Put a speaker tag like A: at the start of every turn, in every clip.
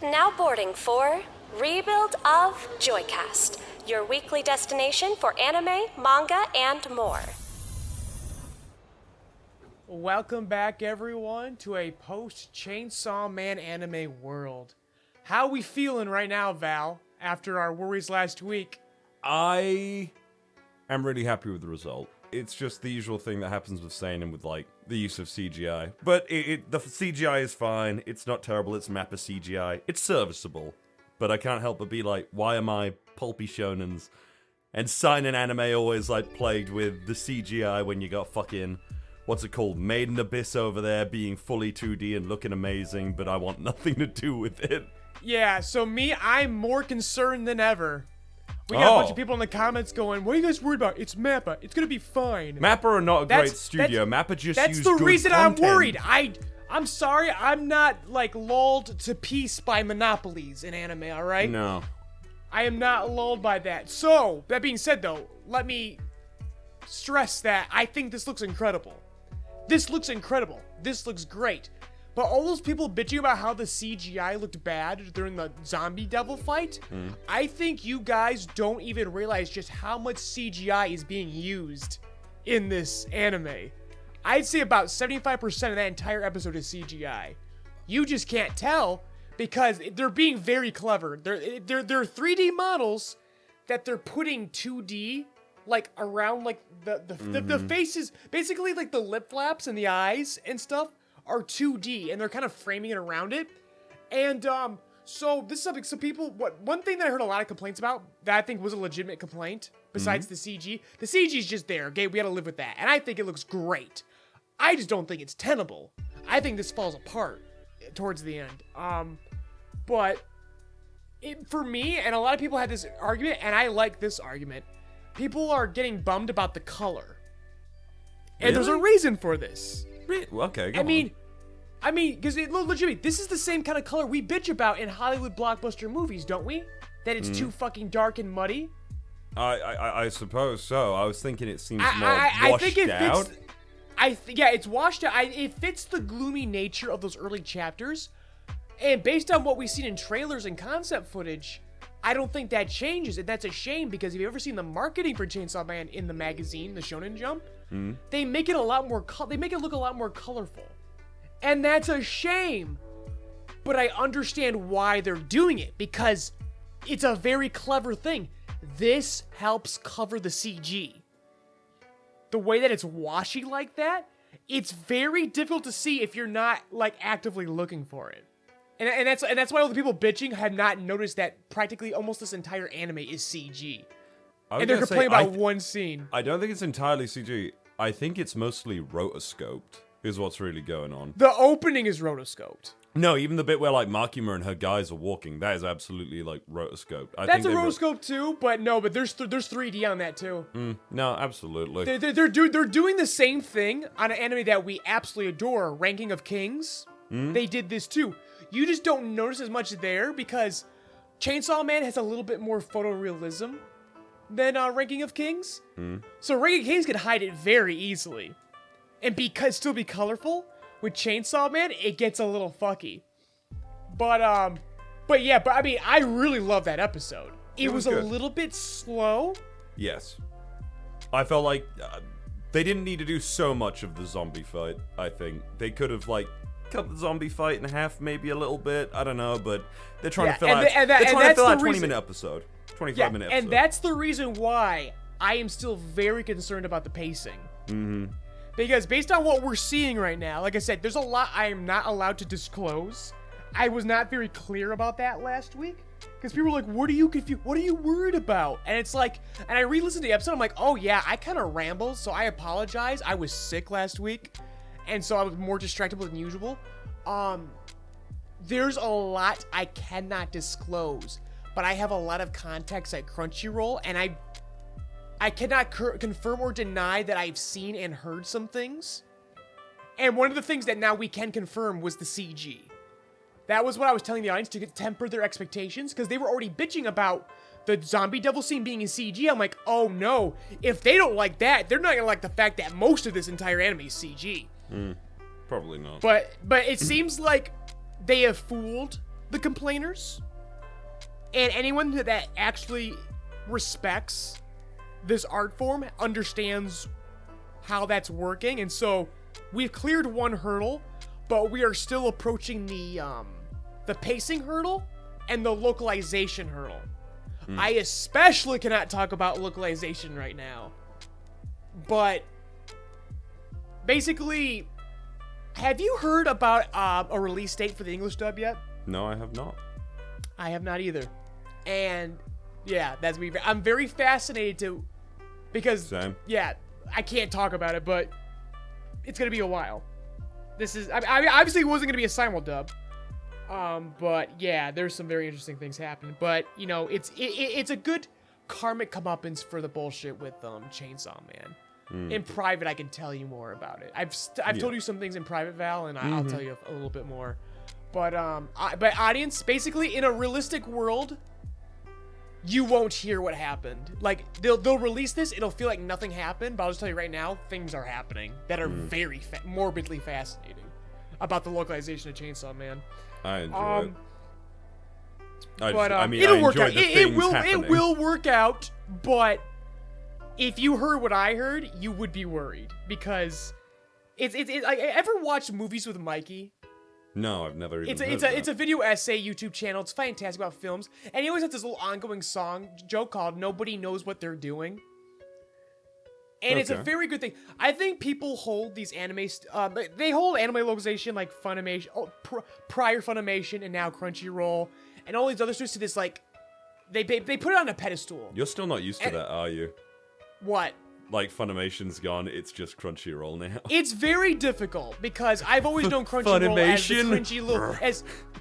A: Now boarding for Rebuild of Joycast, your weekly destination for anime, manga, and more.
B: Welcome back, everyone, to a post-Chainsaw Man anime world. How we feeling right now, Val, after our worries last week?
C: I am really happy with the result. It's just the usual thing that happens with seinen with, like, the use of CGI. But the CGI is fine. It's not terrible. It's Mappa CGI. It's serviceable. But I can't help but be like, why am I pulpy shonens and seinen anime always, like, plagued with the CGI when you got fucking, what's it called, Maiden Abyss over there being fully 2D and looking amazing, but I want nothing to do with it.
B: Yeah, so I'm more concerned than ever. We got a bunch of people in the comments going, what are you guys worried about? It's Mappa. It's gonna be fine.
C: Mappa are not a great studio. Mappa just use good content.
B: That's the reason I'm worried. I'm sorry, I'm not, like, lulled to peace by monopolies in anime, alright?
C: No.
B: I am not lulled by that. So, that being said, though, let me stress that I think this looks incredible. This looks incredible. This looks great. But all those people bitching about how the CGI looked bad during the zombie devil fight, I think you guys don't even realize just how much CGI is being used in this anime. I'd say about 75% of that entire episode is CGI. You just can't tell because they're being very clever. They're 3D models that they're putting 2D like around like the faces, basically like the lip flaps and the eyes and stuff are 2D and they're kind of framing it around it. And so this is something, so people, one thing that I heard a lot of complaints about that I think was a legitimate complaint besides the CG is just there, okay? We gotta live with that. And I think it looks great. I just don't think it's tenable. I think this falls apart towards the end. But for me, and a lot of people had this argument, and I like this argument, people are getting bummed about the color. And there's a reason for this.
C: Okay, go on.
B: I mean, because legitimately, this is the same kind of color we bitch about in Hollywood blockbuster movies, don't we? That it's too fucking dark and muddy.
C: I suppose so. I was thinking it seems more
B: I think it
C: out.
B: Yeah, it's washed out. It fits the gloomy nature of those early chapters. And based on what we've seen in trailers and concept footage, I don't think that changes. And that's a shame because if you've ever seen the marketing for Chainsaw Man in the magazine, the Shonen Jump, they make it a lot more they make it look a lot more colorful. And that's a shame. But I understand why they're doing it because it's a very clever thing. This helps cover the CG. The way that it's washy like that, it's very difficult to see if you're not like actively looking for it. And that's why all the people bitching have not noticed that practically almost this entire anime is CG. And they're complaining about one scene.
C: I don't think it's entirely CG. I think it's mostly rotoscoped is what's really going on.
B: The opening is rotoscoped.
C: No, even the bit where like Makima and her guys are walking, that is absolutely like rotoscoped.
B: That's a rotoscope too, but there's 3D on that too.
C: No, absolutely.
B: They're doing the same thing on an anime that we absolutely adore, Ranking of Kings. They did this too. You just don't notice as much there because Chainsaw Man has a little bit more photorealism than Ranking of Kings. So Ranking of Kings can hide it very easily. And still be colorful. With Chainsaw Man, it gets a little fucky. But I mean, I really love that episode. It was a little bit slow.
C: Yes. I felt like they didn't need to do so much of the zombie fight, I think. They could have, like, cut the zombie fight in half maybe a little bit. I don't know, but they're trying to fill out a 20-minute episode. 25-minute episode.
B: And that's the reason why I am still very concerned about the pacing. Because based on what we're seeing right now, like I said, there's a lot I am not allowed to disclose. I was not very clear about that last week. Because people were like, what are you confused? What are you worried about? And it's like, and I re-listened to the episode, I'm like, oh yeah, I kind of rambled, so I apologize. I was sick last week, and so I was more distractible than usual. There's a lot I cannot disclose, but I have a lot of contacts at Crunchyroll, and I cannot confirm or deny that I've seen and heard some things. And one of the things that now we can confirm was the CG. That was what I was telling the audience to temper their expectations, because they were already bitching about the zombie devil scene being in CG. I'm like, oh no, if they don't like that, they're not gonna like the fact that most of this entire anime is CG.
C: Probably not.
B: But it seems like they have fooled the complainers and anyone that actually respects this art form understands how that's working. And so we've cleared one hurdle, but we are still approaching the pacing hurdle and the localization hurdle. I especially cannot talk about localization right now. But basically, have you heard about a release date for the English dub yet?
C: No, I have not.
B: I have not either. And yeah, I'm very fascinated because
C: Same.
B: Yeah, I can't talk about it, but it's gonna be a while. Obviously it wasn't gonna be a simul dub. But yeah, there's some very interesting things happening. But you know, it's a good karmic comeuppance for the bullshit with Chainsaw Man. In private, I can tell you more about it. I've told you some things in private, Val, and I'll tell you a little bit more. But but audience, basically, in a realistic world, you won't hear what happened. Like they'll release this, it'll feel like nothing happened. But I'll just tell you right now, things are happening that are very morbidly fascinating about the localization of Chainsaw Man.
C: I enjoy it.
B: It'll work out. It will work out, but if you heard what I heard, you would be worried because it's like, ever watched Movies with Mikey?
C: No, I've never even
B: It's a video essay YouTube channel. It's fantastic about films, and he always has this little ongoing song joke called "Nobody Knows What They're Doing." And it's a very good thing. I think people hold these anime, they hold anime localization like Funimation, prior Funimation, and now Crunchyroll, and all these other studios to this, like, they put it on a pedestal.
C: You're still not used to that, are you?
B: What?
C: Like, Funimation's gone, it's just Crunchyroll now.
B: It's very difficult, because I've always known Crunchyroll as the cringy little,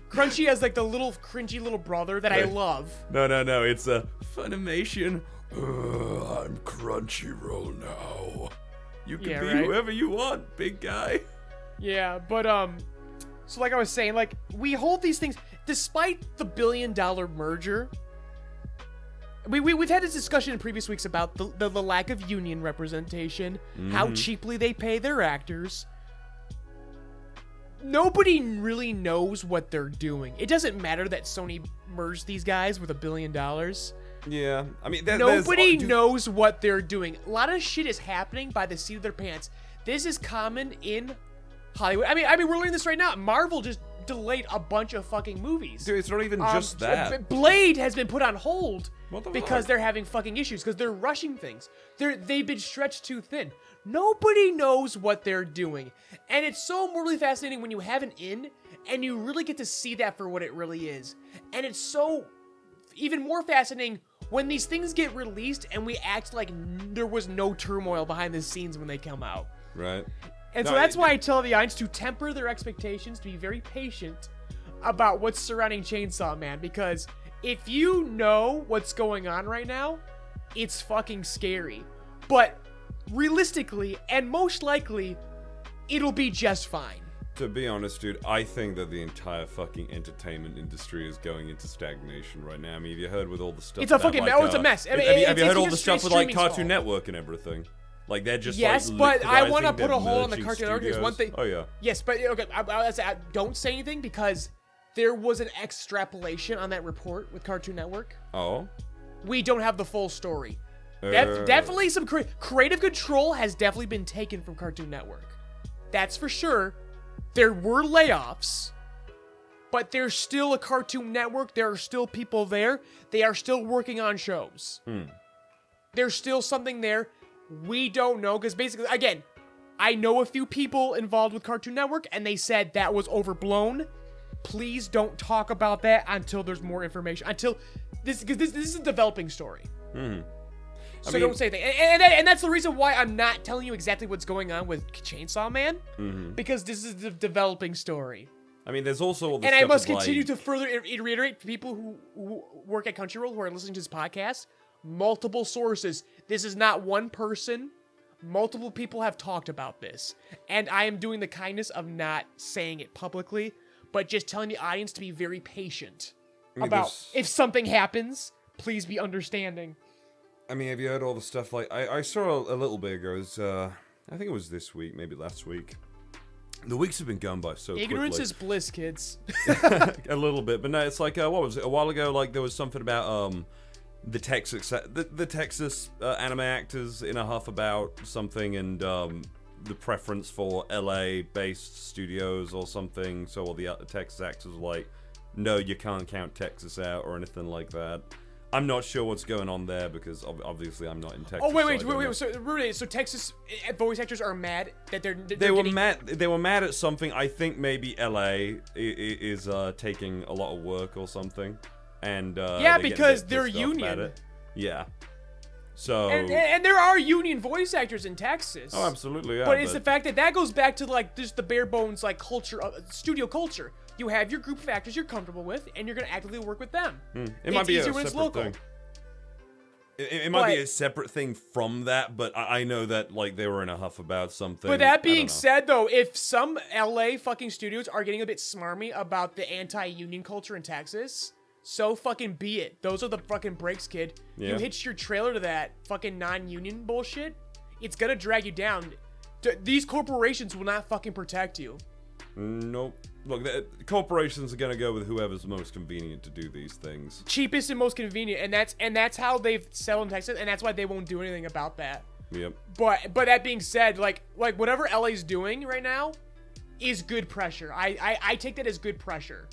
B: Crunchy as like the little cringy little brother that I love.
C: No, it's a Funimation. I'm Crunchyroll now. You can be whoever you want, big guy.
B: Yeah, but so like I was saying, like, we hold these things despite the $1 billion merger. We've had this discussion in previous weeks about the lack of union representation, how cheaply they pay their actors. Nobody really knows what they're doing. It doesn't matter that Sony merged these guys with $1 billion.
C: Yeah, I mean,
B: nobody knows what they're doing. A lot of shit is happening by the seat of their pants. This is common in Hollywood. I mean, we're learning this right now. Marvel just delayed a bunch of fucking movies.
C: Dude, it's not even just that.
B: Blade has been put on hold because they're having fucking issues, because they're rushing things. They've been stretched too thin. Nobody knows what they're doing. And it's so morally fascinating when you have an in, and you really get to see that for what it really is. And it's so even more fascinating when these things get released and we act like there was no turmoil behind the scenes when they come out.
C: Right.
B: And so that's why I tell the audience to temper their expectations, to be very patient about what's surrounding Chainsaw Man, because if you know what's going on right now, it's fucking scary. But realistically, and most likely, it'll be just fine.
C: To be honest, dude, I think that the entire fucking entertainment industry is going into stagnation right now. I mean, have you heard with all the stuff?
B: It's a fucking mess. It's a mess.
C: Have you heard all the stuff with like Cartoon Network and everything? Like they're just
B: but I want to put a hold on the Cartoon Network.
C: There's
B: one thing.
C: Oh yeah.
B: Yes, but okay. I don't say anything because there was an extrapolation on that report with Cartoon Network.
C: Oh.
B: We don't have the full story. Definitely some creative control has definitely been taken from Cartoon Network. That's for sure. There were layoffs, but there's still a Cartoon Network. There are still people there. They are still working on shows. There's still something there. We don't know, because basically, again, I know a few people involved with Cartoon Network, and they said that was overblown. Please don't talk about that until there's more information. Until this, because this is a developing story. So don't say anything. And that's the reason why I'm not telling you exactly what's going on with Chainsaw Man, because this is the developing story.
C: I mean, there's also all the
B: and
C: stuff
B: I must
C: like...
B: continue to further reiterate to people who work at Crunchyroll who are listening to this podcast, multiple sources. This is not one person. Multiple people have talked about this. And I am doing the kindness of not saying it publicly, but just telling the audience to be very patient about if something happens, please be understanding.
C: I mean, have you heard all the stuff like... I saw a little bit ago, I think it was this week, maybe last week. The weeks have been going by so
B: Ignorance
C: quickly.
B: is bliss, kids.
C: A little bit, but no, it's like what was it? A while ago, like there was something about the Texas anime actors in a huff about something, and the preference for LA-based studios or something. So all the Texas actors were like, no, you can't count Texas out or anything like that. I'm not sure what's going on there because obviously I'm not in Texas.
B: Oh wait.
C: So
B: So Texas voice actors are mad that
C: they were mad. They were mad at something. I think maybe LA is taking a lot of work or something, and
B: yeah, because they're
C: pissed off about
B: union.
C: it. Yeah. So
B: and there are union voice actors in Texas.
C: oh, absolutely. Yeah.
B: But it's the fact that goes back to like just the bare bones like culture, studio culture. You have your group of actors you're comfortable with, and you're gonna actively work with them.
C: It might be a
B: easier when it's
C: separate
B: local.
C: thing. It might be a separate thing from that, but I know that like they were in a huff about something.
B: But that being said, though, if some LA fucking studios are getting a bit smarmy about the anti-union culture in Texas, so fucking be it. Those are the fucking breaks, kid.
C: Yeah.
B: You hitch your trailer to that fucking non-union bullshit, it's gonna drag you down. These corporations will not fucking protect you.
C: Nope. Look, corporations are gonna go with whoever's most convenient to do these things.
B: Cheapest and most convenient, and that's how they've settled in Texas, and that's why they won't do anything about that.
C: Yep.
B: But that being said, like whatever LA's doing right now is good pressure. I take that as good pressure.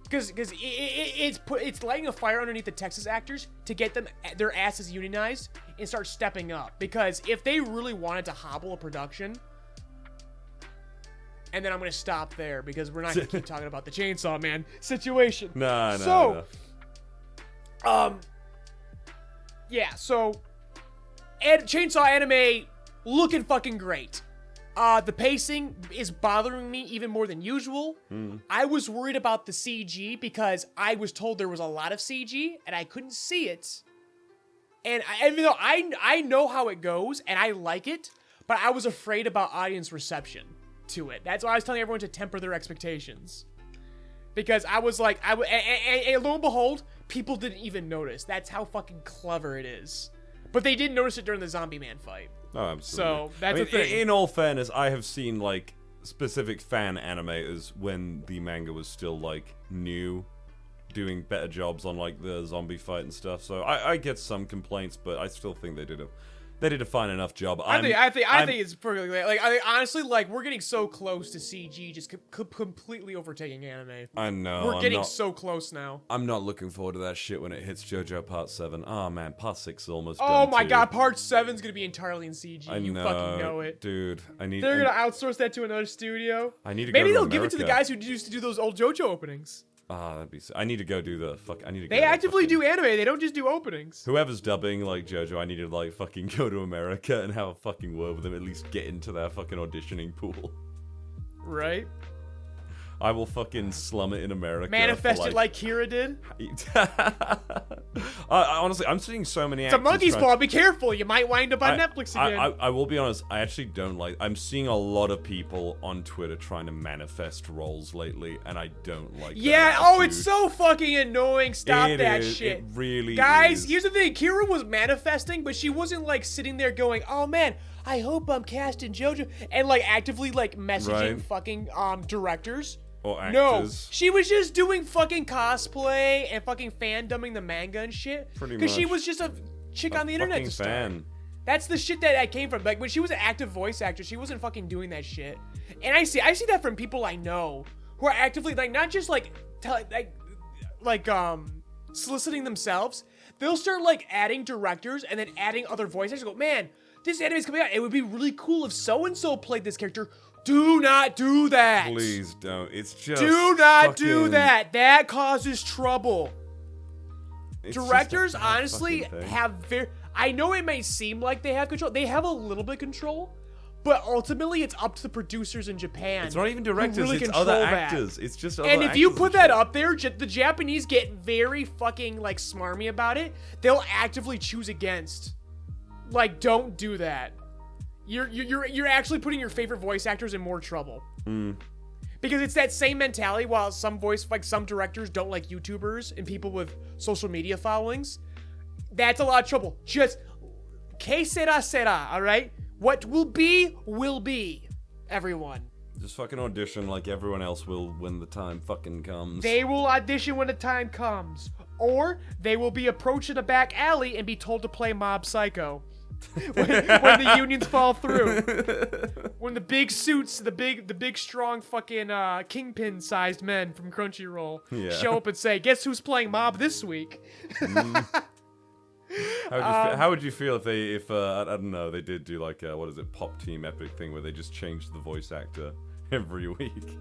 B: Because it's lighting a fire underneath the Texas actors to get them their asses unionized and start stepping up. Because if they really wanted to hobble a production, and then I'm gonna stop there because we're not gonna keep talking about the Chainsaw Man situation.
C: No.
B: Yeah. So, Chainsaw anime looking fucking great. The pacing is bothering me even more than usual. I was worried about the CG because I was told there was a lot of CG and I couldn't see it. And even though I know how it goes and I like it, but I was afraid about audience reception to it. That's why I was telling everyone to temper their expectations. Because I was like, and lo and behold, people didn't even notice. That's how fucking clever it is. But they did notice it during the Zombie Man fight.
C: Oh, absolutely.
B: So, that's a thing.
C: In all fairness, I have seen, like, specific fan animators when the manga was still, like, new, doing better jobs on, like, the zombie fight and stuff. So, I get some complaints, but I still think they did a fine enough job.
B: I think it's perfectly like honestly, like we're getting so close to CG just completely overtaking anime.
C: I know.
B: We're getting so close now.
C: I'm not looking forward to that shit when it hits JoJo Part 7. Oh man, Part 6 is almost
B: Oh
C: done
B: my
C: too.
B: god, Part 7's gonna be entirely in CG.
C: I
B: You
C: know,
B: fucking know it.
C: dude.
B: They're gonna outsource that to another studio.
C: I need to
B: Maybe
C: go to
B: they'll give it to the
C: America.
B: guys who used to do those old JoJo openings.
C: Ah, that'd be. I need to go do the fuck. I need to.
B: They actively do anime. They don't just do openings.
C: Whoever's dubbing like JoJo, I need to like fucking go to America and have a fucking word with them. At least get into their fucking auditioning pool.
B: Right?
C: I will fucking slum it in America.
B: Manifest
C: for,
B: it like Kira did.
C: Honestly, I'm seeing so many.
B: It's a monkey's paw. Be careful. You might wind up on Netflix again.
C: I will be honest. I actually don't like. I'm seeing a lot of people on Twitter trying to manifest roles lately, and I don't like.
B: Yeah.
C: That
B: Oh,
C: attitude.
B: it's so fucking annoying. Stop that
C: is,
B: shit.
C: It really
B: Guys,
C: is.
B: here's the thing. Kira was manifesting, but she wasn't like sitting there going, "Oh man, I hope I'm cast in JoJo," and like actively like messaging
C: Right.
B: fucking directors.
C: Or actors.
B: No, she was just doing fucking cosplay and fucking fandoming the manga and shit.
C: Pretty
B: Because she
C: much.
B: was just a chick on the internet
C: fucking
B: to start.
C: fan.
B: That's the shit that I came from. Like when she was an active voice actor, she wasn't fucking doing that shit. And I see that from people I know who are actively like not just like soliciting themselves. They'll start like adding directors and then adding other voice actors. Go, man, this anime is coming out. It would be really cool if so and so played this character. Do not do that.
C: Please don't. It's just.
B: Do not
C: fucking,
B: do that. That causes trouble.
C: it's just a
B: Directors,
C: bad
B: honestly,
C: fucking thing.
B: have very... I know it may seem like they have control. They have a little bit of control. But ultimately, it's up to the producers in Japan.
C: It's not even directors.
B: Who really
C: It's
B: control
C: other
B: that.
C: actors. It's just other
B: And if you
C: actors
B: put
C: and
B: that
C: shit.
B: up there, the Japanese get very fucking, like, smarmy about it. They'll actively choose against. Like, don't do that. You're actually putting your favorite voice actors in more trouble. Because it's that same mentality while some directors don't like YouTubers and people with social media followings. That's a lot of trouble. Just, que sera, sera, alright? What will be, everyone.
C: Just fucking audition like everyone else will when the time fucking comes.
B: They will audition when the time comes. Or they will be approached in a back alley and be told to play Mob Psycho. when the unions fall through. When the big suits, the big strong fucking kingpin-sized men from Crunchyroll show up and say, guess who's playing Mob this week?
C: How would you feel if I don't know, they did do like what is it, Pop Team Epic thing where they just changed the voice actor every week?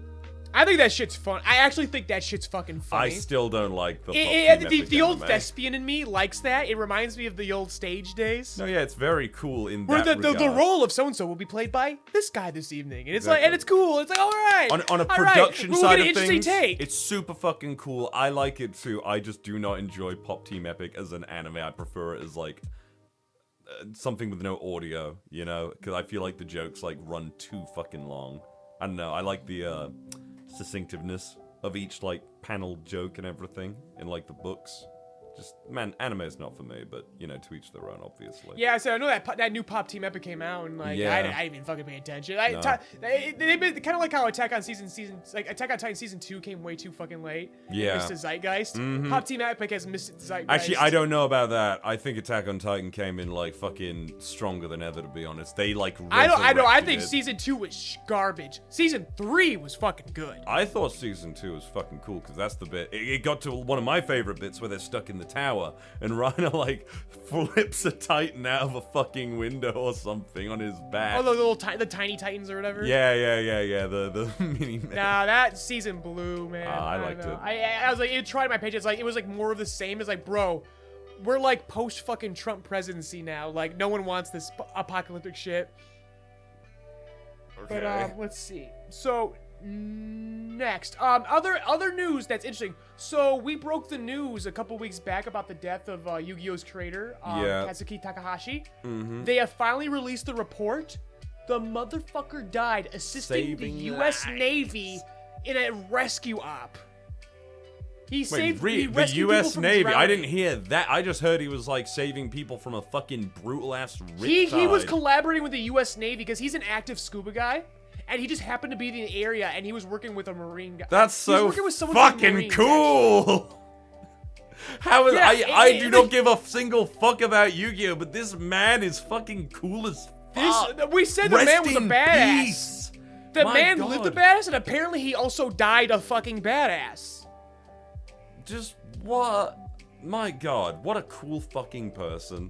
B: I think that shit's fun. I actually think that shit's fucking funny.
C: I still don't like the Pop Team Epic
B: the old
C: anime.
B: thespian in me likes that. It reminds me of the old stage days.
C: No, yeah, it's very cool in
B: where
C: that regard.
B: the role of so-and-so will be played by this guy this evening. And it's like, and it's cool. It's like, all right.
C: On a production side of things,
B: take.
C: it's super fucking cool. I like it too. I just do not enjoy Pop Team Epic as an anime. I prefer it as like something with no audio, you know? Because I feel like the jokes like run too fucking long. I don't know. I like the succinctiveness of each like panel joke and everything in like the books. Just, man, anime is not for me, but you know, to each their own, obviously.
B: Yeah, so I know that new Pop Team Epic came out, and like I didn't even fucking pay attention. They've been kind of like how Attack on Titan season 2 came way too fucking late.
C: Yeah,
B: missed the zeitgeist. Pop Team Epic has missed the zeitgeist.
C: Actually, I don't know about that. I think Attack on Titan came in like fucking stronger than ever. To be honest, they like.
B: I know. I think season 2 was garbage. Season 3 was fucking good.
C: I thought season 2 was fucking cool because that's the bit. It got to one of my favorite bits where they're stuck in the tower and Reiner like flips a Titan out of a fucking window or something on his back.
B: Oh, the tiny Titans or whatever.
C: Yeah. The mini.
B: Nah, that season blew, man.
C: I liked it.
B: I was like, it tried my page. It's like it was like more of the same. It's like, bro, we're like post fucking Trump presidency now. Like no one wants this apocalyptic shit.
C: Okay.
B: But let's see. So next, other news that's interesting. So we broke the news a couple weeks back about the death of Yu-Gi-Oh's creator, Kazuki Takahashi. They have finally released the report. The motherfucker died assisting the U.S. Navy in a rescue op. He saved
C: the U.S. Navy. I didn't hear that. I just heard he was like saving people from a fucking brutal ass riptide.
B: He was collaborating with the U.S. Navy because he's an active scuba guy. And he just happened to be in the area, and he was working with a Marine guy.
C: That's so fucking cool! How is I do not give a single fuck about Yu-Gi-Oh, but this man is fucking cool as fuck.
B: We said the man was a badass. The man lived a badass, and apparently he also died a fucking badass.
C: Just what? My God, what a cool fucking person.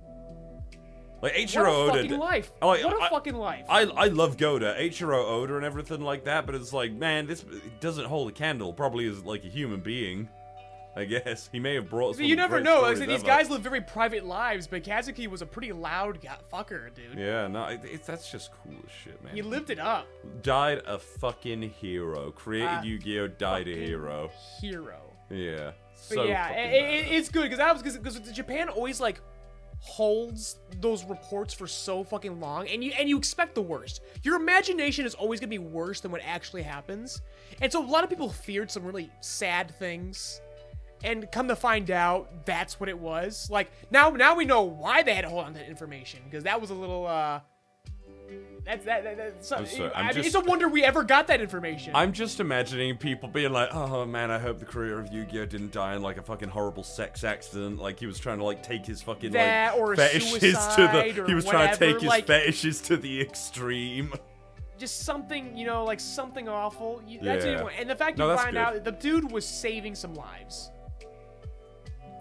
C: Like Eiichiro Oda.
B: What a fucking life. What a fucking life.
C: I love Goda, Eiichiro Oda and everything like that, but it's like, man, this doesn't hold a candle. Probably is like a human being. I guess. He may have brought some.
B: You never know. These guys live very private lives, but Kazuki was a pretty loud fucker, dude.
C: Yeah, no, that's just cool as shit, man.
B: He lived it up.
C: Died a fucking hero. Created Yu-Gi-Oh, died a hero.
B: Hero.
C: Yeah.
B: But yeah, it's good because Japan always like holds those reports for so fucking long, and you expect the worst. Your imagination is always gonna be worse than what actually happens, and so a lot of people feared some really sad things, and come to find out that's what it was. Like now we know why they had to hold on to that information, because that was a little it's a wonder we ever got that information.
C: I'm just imagining people being like, oh man, I hope the creator of Yu-Gi-Oh didn't die in like a fucking horrible sex accident, like he was trying to like take his fucking
B: that,
C: like
B: or
C: fetishes to the he was trying to take his
B: like,
C: fetishes to the extreme.
B: Just something, you know, like something awful. That's what you want. And the fact
C: you
B: find out the dude was saving some lives.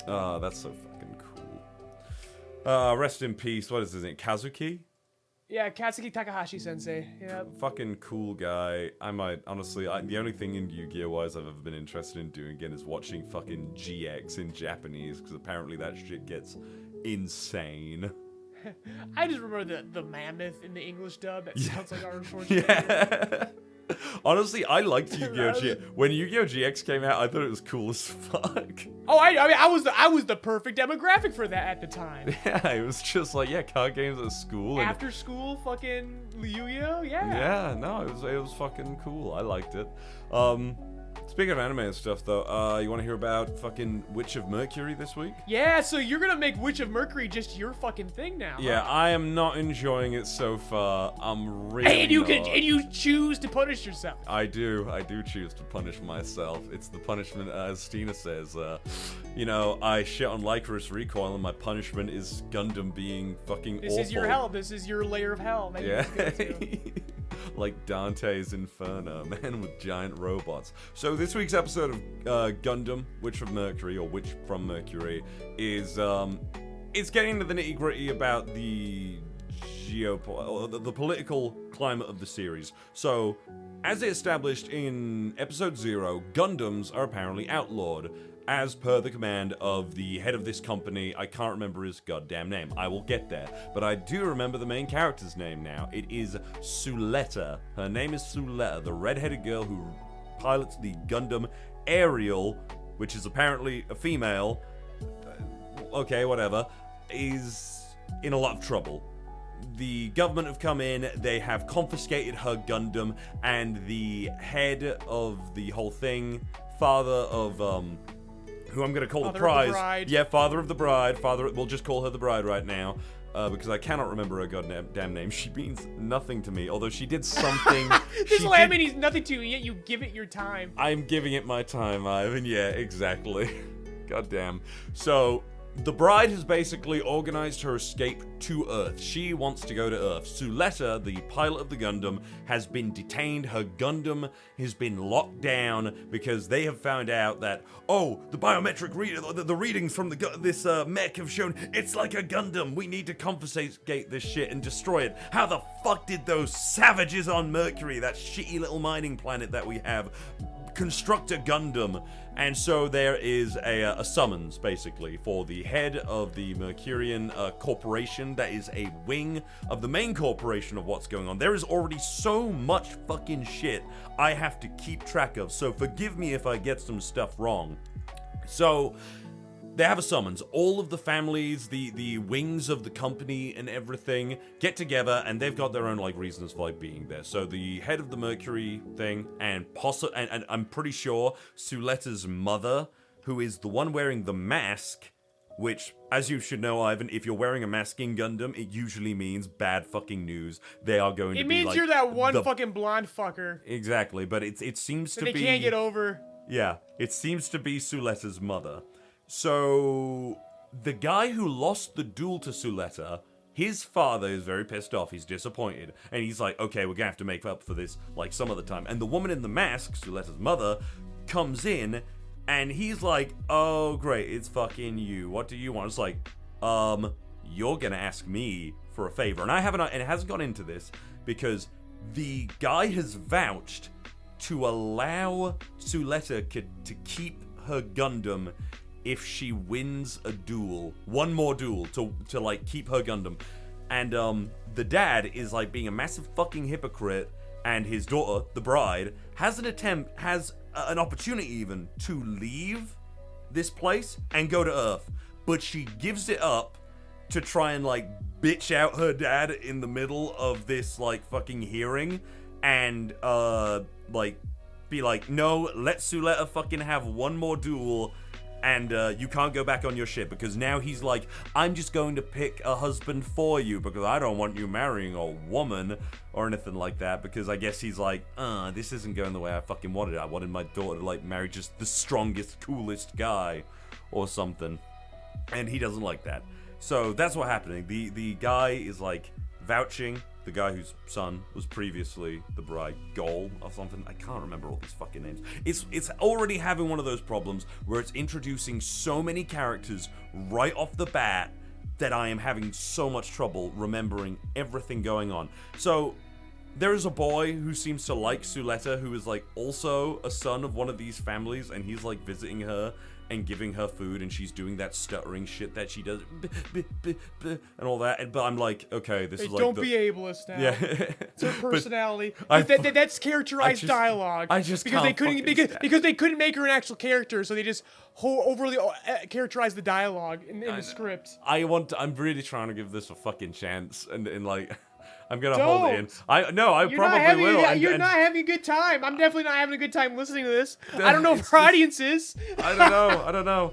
C: Oh, that's so fucking cool. Rest in peace. What is his name? Kazuki?
B: Yeah, Kazuki Takahashi sensei. Yeah.
C: Fucking cool guy. I might, honestly, the only thing in Yu-Gi-Oh! Wise I've ever been interested in doing again is watching fucking GX in Japanese, because apparently that shit gets insane.
B: I just remember the mammoth in the English dub. That sounds like our unfortunate.
C: Yeah. Honestly, I liked Yu-Gi-Oh! GX. When Yu-Gi-Oh! GX came out, I thought it was cool as fuck.
B: Oh, I mean, I was the perfect demographic for that at the time.
C: Yeah, it was just like, yeah, card games at school.
B: After school, fucking Yu-Gi-Oh! Yeah.
C: Yeah, no, it was fucking cool. I liked it. Speaking of anime and stuff, though, you want to hear about fucking Witch of Mercury this week?
B: Yeah, so you're gonna make Witch of Mercury just your fucking thing now.
C: Yeah,
B: huh?
C: I am not enjoying it so far. I'm really
B: And you
C: not.
B: and you choose to punish yourself.
C: I do choose to punish myself. It's the punishment, as Steena says. I shit on Lycoris Recoil, and my punishment is Gundam being fucking
B: This
C: awful.
B: is your hell. This is your layer of hell. That
C: Yeah.
B: you need to go to.
C: Like Dante's Inferno, man, with giant robots. So this week's episode of Gundam Witch of Mercury, or Witch from Mercury, is it's getting into the nitty-gritty about the the political climate of the series. So, as established in episode 0, Gundams are apparently outlawed, as per the command of the head of this company. I can't remember his goddamn name. I will get there. But I do remember the main character's name now. It is Suletta. Her name is Suletta, the red-headed girl who pilots the Gundam Aerial, which is apparently a female. Okay, whatever. Is in a lot of trouble. The government have come in, they have confiscated her Gundam, and the head of the whole thing, father of, who I'm gonna call
B: Father
C: the prize.
B: of the bride.
C: Yeah, father of the bride. We'll just call her the bride right now, because I cannot remember her goddamn name. She means nothing to me, although she did something.
B: This lamb means nothing to you, yet you give it your time.
C: I'm giving it my time, Ivan. Yeah, exactly. Goddamn. So, the bride has basically organized her escape to Earth. She wants to go to Earth. Suletta, the pilot of the Gundam, has been detained. Her Gundam has been locked down because they have found out that, the biometric the readings from this mech have shown it's like a Gundam. We need to confiscate this shit and destroy it. How the fuck did those savages on Mercury, that shitty little mining planet that we have, construct a Gundam? And so there is a summons, basically, for the head of the Mercurian corporation that is a wing of the main corporation of what's going on. There is already so much fucking shit I have to keep track of, so forgive me if I get some stuff wrong. So, they have a summons. All of the families, the wings of the company and everything get together, and they've got their own reasons for being there. So the head of the Mercury thing, and I'm pretty sure Suletta's mother, who is the one wearing the mask, which, as you should know, Ivan, if you're wearing a mask in Gundam, it usually means bad fucking news. They are going to be
B: It means you're that one fucking blonde fucker.
C: Exactly, but it seems to
B: That
C: be...
B: they can't get over.
C: Yeah, it seems to be Suletta's mother. So, the guy who lost the duel to Suletta, his father is very pissed off, he's disappointed, and he's like, okay, we're gonna have to make up for this, some other time. And the woman in the mask, Suletta's mother, comes in, and he's like, oh, great, it's fucking you, what do you want? It's like, you're gonna ask me for a favor. And it hasn't gone into this, because the guy has vouched to allow Suletta to keep her Gundam if she wins a duel, one more duel to keep her Gundam. And the dad is being a massive fucking hypocrite, and his daughter, the bride, has an opportunity even to leave this place and go to Earth, but she gives it up to try and bitch out her dad in the middle of this fucking hearing, and be like, no, let Suletta fucking have one more duel, and you can't go back on your ship, because now he's like, I'm just going to pick a husband for you because I don't want you marrying a woman or anything like that, because I guess he's like, this isn't going the way I fucking wanted it. I wanted my daughter to marry just the strongest, coolest guy or something, and he doesn't like that. So that's what's happening. The guy is vouching. The guy whose son was previously the bride, Goal or something. I can't remember all these fucking names. It's already having one of those problems where it's introducing so many characters right off the bat that I am having so much trouble remembering everything going on. So there is a boy who seems to like Suletta, who is also a son of one of these families, and he's visiting her and giving her food, and she's doing that stuttering shit that she does, and all that. But I'm like, okay, this is
B: don't be ableist now.
C: Yeah,
B: it's her personality. That's characterized
C: I
B: dialogue.
C: just
B: because they couldn't
C: fucking
B: because they couldn't make her an actual character, so they just overly characterized the dialogue in the script.
C: I'm really trying to give this a fucking chance, and I'm gonna hold it in. I
B: You're
C: probably will.
B: You're not having a good time. I'm definitely not having a good time listening to this. I don't know if our audience is.
C: I don't know.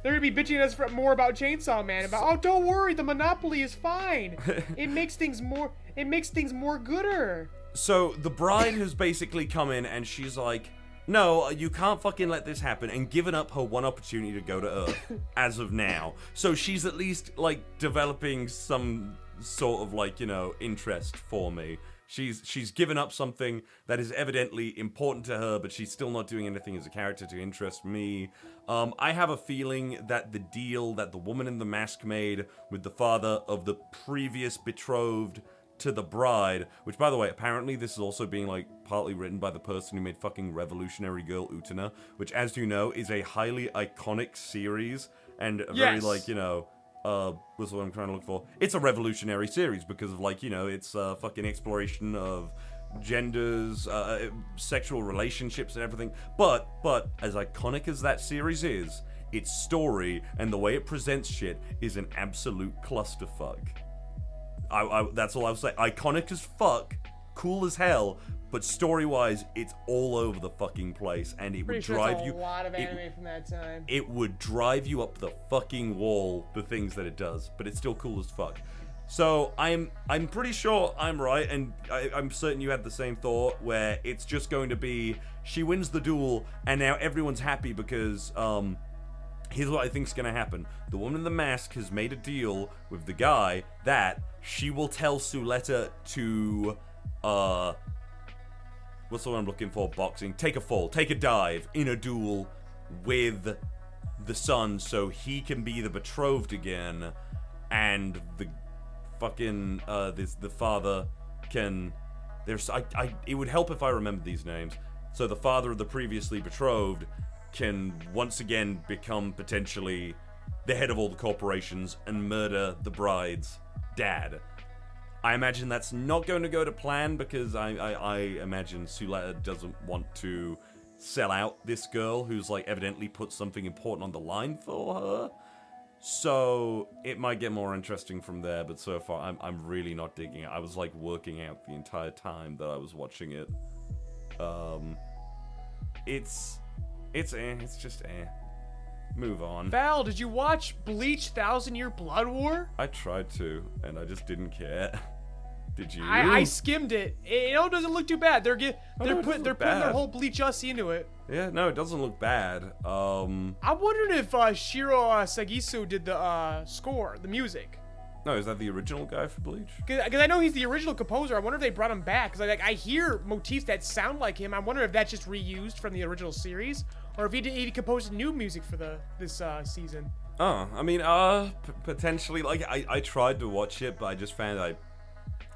B: They're gonna be bitching at us more about Chainsaw Man. About don't worry, the monopoly is fine. It makes things more gooder.
C: So the bride has basically come in and she's like, no, you can't fucking let this happen, and given up her one opportunity to go to Earth as of now. So she's at least like developing some sort of like, interest for me. She's given up something that is evidently important to her, but she's still not doing anything as a character to interest me. I have a feeling that the deal that the woman in the mask made with the father of the previous betrothed to the bride, which by the way, apparently this is also being like partly written by the person who made fucking Revolutionary Girl Utena, which as you know is a highly iconic series and a very like, what's what I'm trying to look for? It's a revolutionary series because of like, it's fucking exploration of genders, sexual relationships and everything. But as iconic as that series is, its story and the way it presents shit is an absolute clusterfuck. That's all I'll say. Iconic as fuck, cool as hell, but story-wise, it's all over the fucking place, and it would drive you.
B: A lot of anime from that time.
C: It would drive you up the fucking wall. The things that it does, but it's still cool as fuck. So I'm pretty sure I'm right, and I'm certain you had the same thought, where it's just going to be she wins the duel, and now everyone's happy because here's what I think's gonna happen. The woman in the mask has made a deal with the guy that she will tell Suletta to, what's the one I'm looking for? Boxing. Take a fall. Take a dive in a duel with the son so he can be the betrothed again, and the fucking, the father can, it would help if I remembered these names. So the father of the previously betrothed can once again become potentially the head of all the corporations and murder the bride's dad. I imagine that's not going to go to plan because I imagine Suletta doesn't want to sell out this girl who's like evidently put something important on the line for her. So it might get more interesting from there, but so far I'm really not digging it. I was like working out the entire time that I was watching it. It's just eh. Move on.
B: Val, did you watch Bleach 1000 Year Blood War?
C: I tried to, and I just didn't care. Did you?
B: I skimmed it. It doesn't look too bad. They're putting their whole Bleach us into it.
C: Yeah, no, it doesn't look bad.
B: I'm wondering if Shiro Sagisu did the score, the music.
C: No, is that the original guy for Bleach?
B: Because I know he's the original composer. I wonder if they brought him back. Because I hear motifs that sound like him. I wonder if that's just reused from the original series, or if he composed new music for this season.
C: Oh, I mean, potentially. Like, I tried to watch it, but I just found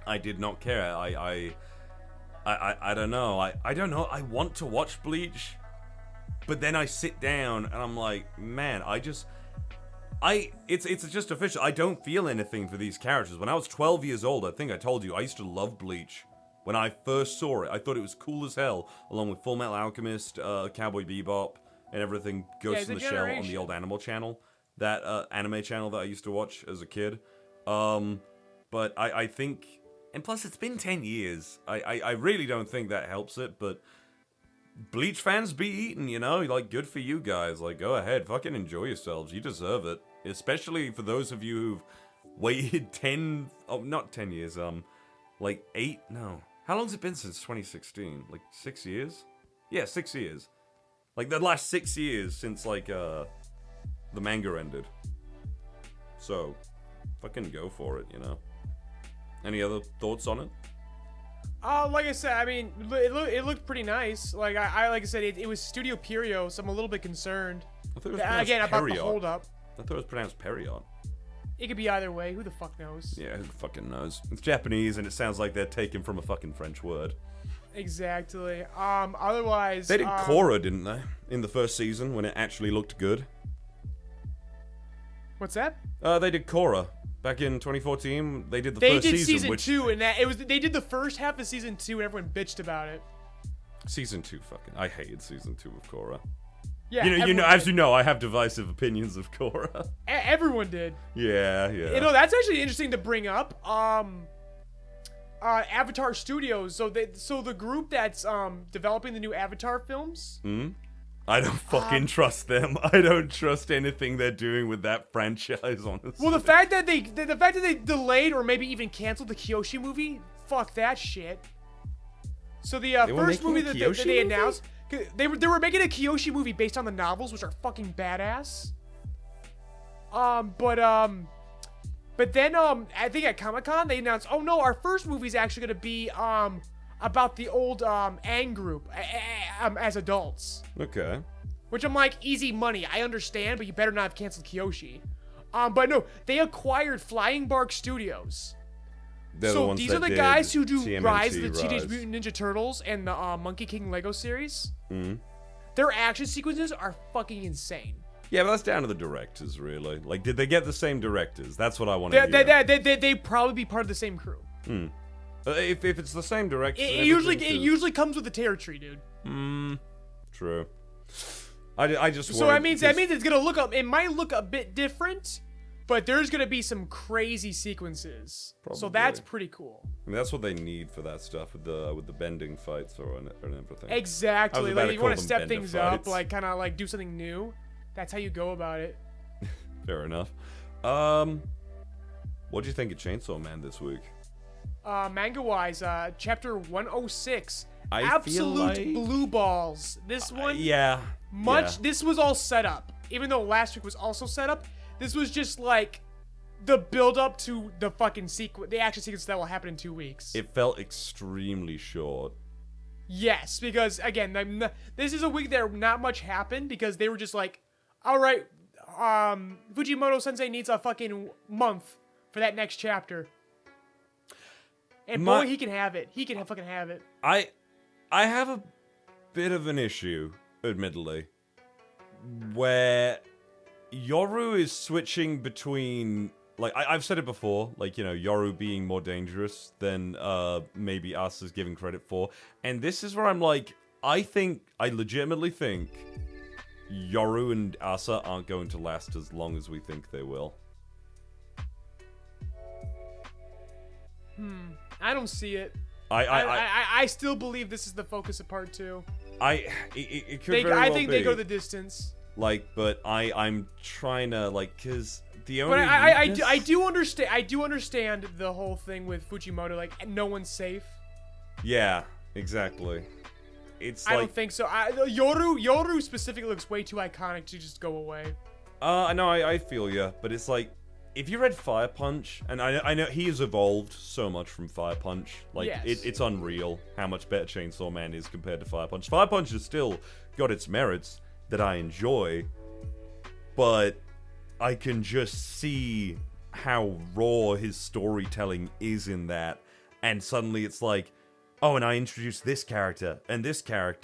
C: I did not care. I don't know. I don't know. I want to watch Bleach, but then I sit down and I'm like, man, it's just official. I don't feel anything for these characters. When I was 12 years old, I think I told you, I used to love Bleach. When I first saw it, I thought it was cool as hell, along with Full Metal Alchemist, Cowboy Bebop, and everything. Ghost in the Shell on the old Animal Channel. That anime channel that I used to watch as a kid. But I think, and plus it's been 10 years. I really don't think that helps it, but Bleach fans be eating, like, good for you guys. Like, go ahead, fucking enjoy yourselves. You deserve it. Especially for those of you who've waited not 10 years, like 8, no. How long's it been since 2016? Like 6 years? Yeah, 6 years. Like the last 6 years since like the manga ended. So, fucking go for it, Any other thoughts on it?
B: Like I said, I mean, it looked pretty nice. Like like I said, it was Studio Pierrot, so I'm a little bit concerned.
C: I thought it was pronounced
B: about the hold up.
C: I thought it was pronounced Period.
B: It could be either way. Who the fuck knows?
C: Yeah, who fucking knows? It's Japanese, and it sounds like they're taken from a fucking French word.
B: Exactly. Otherwise...
C: They did Korra, didn't they? In the first season, when it actually looked good.
B: What's that?
C: They did Korra. Back in 2014, they did the first season.
B: They did season 2, and they did the first half of season 2, and everyone bitched about it.
C: Season 2, fucking... I hated season 2 of Korra.
B: Yeah,
C: as you know, I have divisive opinions of Korra.
B: Everyone did.
C: Yeah.
B: That's actually interesting to bring up. Avatar Studios. So the group that's developing the new Avatar films.
C: I don't fucking trust them. I don't trust anything they're doing with that franchise, honestly.
B: Well, the fact that they delayed or maybe even canceled the Kyoshi movie, fuck that shit. So the first movie that they announced, they were making a Kyoshi movie based on the novels, which are fucking badass. But then I think at Comic-Con they announced, oh no, our first movie is actually gonna be about the old Aang group as adults.
C: Okay.
B: Which I'm like, easy money. I understand, but you better not have canceled Kyoshi. But no, they acquired Flying Bark Studios. So these are the guys who do Rise of the Teenage Mutant Ninja Turtles and the Monkey King Lego series. Their action sequences are fucking insane.
C: Yeah, but that's down to the directors, really. Like, did they get the same directors? That's what I want to hear.
B: They probably be part of the same crew.
C: If it's the same director,
B: it usually comes with the territory, dude.
C: True. I just
B: so that means it's gonna look up. It might look a bit different, but there's gonna be some crazy sequences. Probably. So that's pretty cool.
C: I mean, that's what they need for that stuff with the bending fights and everything.
B: Exactly. Like you want to step things up, like kind of like do something new. That's how you go about it.
C: Fair enough. What do you think of Chainsaw Man this week?
B: Manga-wise, chapter 106.
C: I feel like...
B: blue balls. This one... This was all set up. Even though last week was also set up, this was just like the build-up to the fucking the action sequence that will happen in 2 weeks.
C: It felt extremely short.
B: Yes, because, again, this is a week that not much happened because they were just like, alright, Fujimoto-sensei needs a fucking month for that next chapter. And boy, he can have it. He can fucking have it.
C: I have a bit of an issue, admittedly, where Yoru is switching between, like, I've said it before, like, you know, Yoru being more dangerous than maybe Asa's giving credit for. And this is where I'm like, I legitimately think Yoru and Asa aren't going to last as long as we think they will.
B: I don't see it. I still believe this is the focus of part 2.
C: It could very well be.
B: I think they go the distance.
C: Like, but I'm trying to, like, cause the only.
B: But I do understand the whole thing with Fujimoto. Like, no one's safe.
C: Yeah, exactly. It's.
B: I don't think so. Yoru specifically looks way too iconic to just go away.
C: No, I feel ya, but it's like. If you read Fire Punch, and I know he has evolved so much from Fire Punch, like,
B: yes.
C: It's unreal how much better Chainsaw Man is compared to Fire Punch. Fire Punch has still got its merits that I enjoy, but I can just see how raw his storytelling is in that, and suddenly it's like, oh, and I introduced this character, and this guy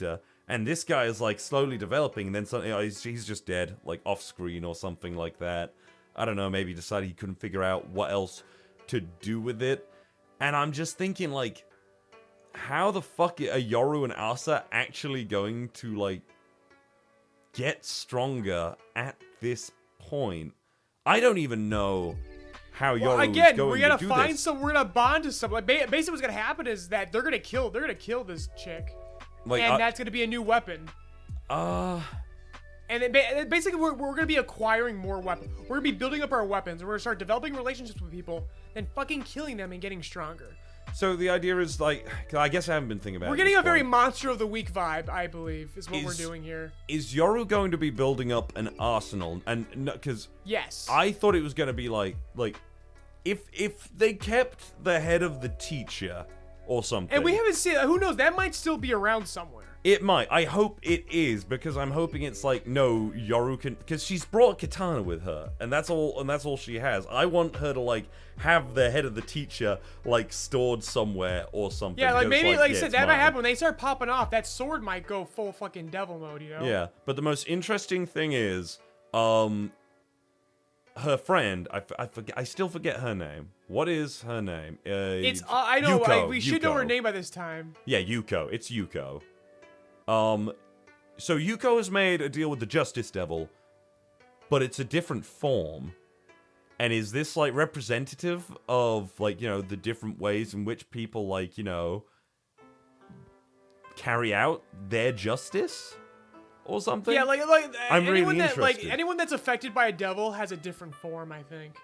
C: is, like, slowly developing, and then suddenly he's just dead, like, off-screen or something like that. I don't know, maybe decided he couldn't figure out what else to do with it. And I'm just thinking, like, how the fuck are Yoru and Asa actually going to, like, get stronger at this point? I don't even know how Yoru is going to do this.
B: We're gonna bond to someone. Like, basically what's gonna happen is that they're gonna kill this chick. Like, and that's gonna be a new weapon. And then basically, we're going to be acquiring more weapons. We're going to be building up our weapons. And we're going to start developing relationships with people, then fucking killing them and getting stronger.
C: So the idea is, like, I guess I haven't been thinking about it.
B: We're getting a very Monster of the Week vibe, I believe, is what we're doing here.
C: Is Yoru going to be building up an arsenal? And because
B: yes,
C: I thought it was going to be like if they kept the head of the teacher or something.
B: And we haven't seen. Who knows? That might still be around somewhere.
C: It might. I hope it is, because I'm hoping it's like, no, Yoru can, because she's brought Katana with her, and that's all she has. I want her to, like, have the head of the teacher, like, stored somewher or something.
B: Yeah, like, maybe, like you said, that might happen. When they start popping off, that sword might go full fucking devil mode, you know?
C: Yeah, but the most interesting thing is, her friend, I still forget her name. What is her name?
B: I know,
C: Yuko,
B: we should know her name by this time.
C: Yeah, Yuko. It's Yuko. So Yuko has made a deal with the Justice Devil, but it's a different form. And is this, like, representative of, like, you know, the different ways in which people, like, you know, carry out their justice? Or something?
B: Yeah, like
C: I'm
B: anyone
C: really
B: that like
C: interested.
B: anyone that's affected by a devil has a different form, I think.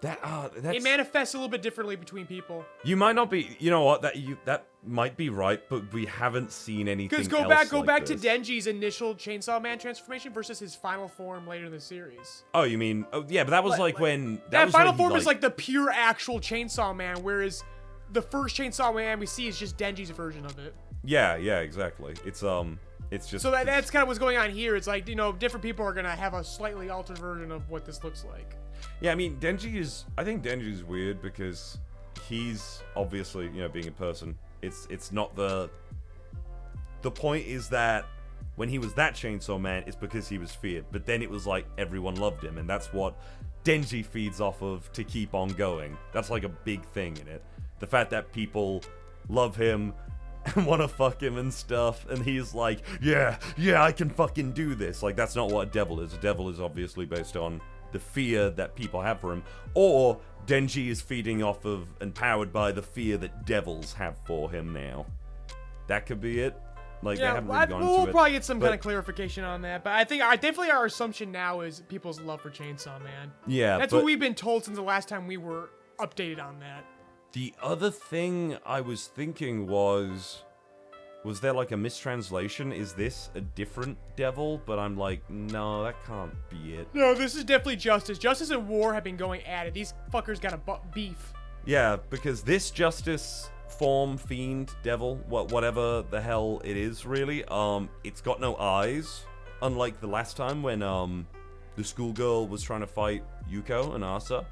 C: That's...
B: It manifests a little bit differently between people.
C: You might not be... You know what? That might be right, but we haven't seen anything
B: Because go back to Denji's initial Chainsaw Man transformation versus his final form later in the series.
C: Oh, you mean... Oh, yeah, but that was when...
B: That
C: was
B: final
C: when
B: form
C: he,
B: is like the pure actual Chainsaw Man, whereas the first Chainsaw Man we see is just Denji's version of it.
C: Yeah, exactly. It's just...
B: So that's kind of what's going on here. It's like, you know, different people are gonna have a slightly altered version of what this looks like.
C: Yeah, I mean, I think Denji's weird because he's obviously, you know, being a person. It's not the point is that when he was that Chainsaw Man, it's because he was feared. But then it was like everyone loved him, and that's what Denji feeds off of to keep on going. That's like a big thing in it. The fact that people love him and want to fuck him and stuff, and he's like, yeah, I can fucking do this. Like, that's not what a devil is. A devil is obviously based on the fear that people have for him, or Denji is feeding off of and powered by the fear that devils have for him now. That could be it. Like,
B: Yeah,
C: they haven't really gone
B: we'll
C: into it.
B: probably get some
C: but-
B: kind of clarification on that, but I think definitely our assumption now is people's love for Chainsaw Man.
C: Yeah,
B: That's
C: but
B: what we've been told since the last time we were updated on that.
C: the other thing I was thinking was there like a mistranslation? Is this a different devil? But I'm like, no, that can't be it.
B: No, this is definitely Justice. Justice and War have been going at it. These fuckers got a beef.
C: Yeah, because this Justice form, fiend, devil, whatever the hell it is, really, it's got no eyes. Unlike the last time when the schoolgirl was trying to fight Yuko and Asa.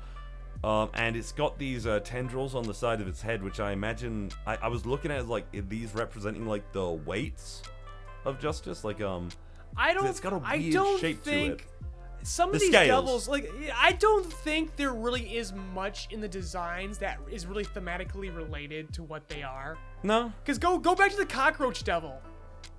C: And it's got these tendrils on the side of its head, which I imagine I was looking at as like these representing like the weights of justice. Like it's got a weird shape to it.
B: Some of
C: The
B: these
C: scales.
B: devils, like, I don't think there really is much in the designs that is really thematically related to what they are.
C: No,
B: Because go back to the cockroach devil.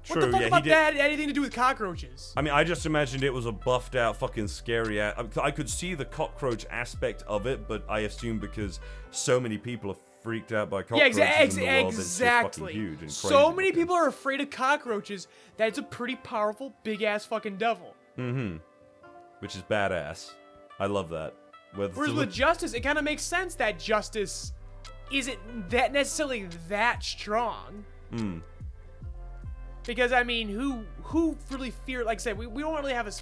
C: true.
B: What the fuck
C: Yeah,
B: about
C: he did.
B: that had anything to do with cockroaches?
C: I mean, I just imagined it was a buffed out, fucking scary. I could see the cockroach aspect of it, but I assume because so many people are freaked out by
B: Yeah,
C: cockroaches in the world, it's just fucking
B: exactly.
C: huge and
B: So
C: crazy
B: many
C: looking.
B: people are afraid of cockroaches that it's a pretty powerful, big ass fucking devil.
C: Which is badass. I love that.
B: Whereas with Justice, it kind of makes sense that Justice isn't that necessarily that strong. Because I mean, who really fear? Like I said, we don't really have a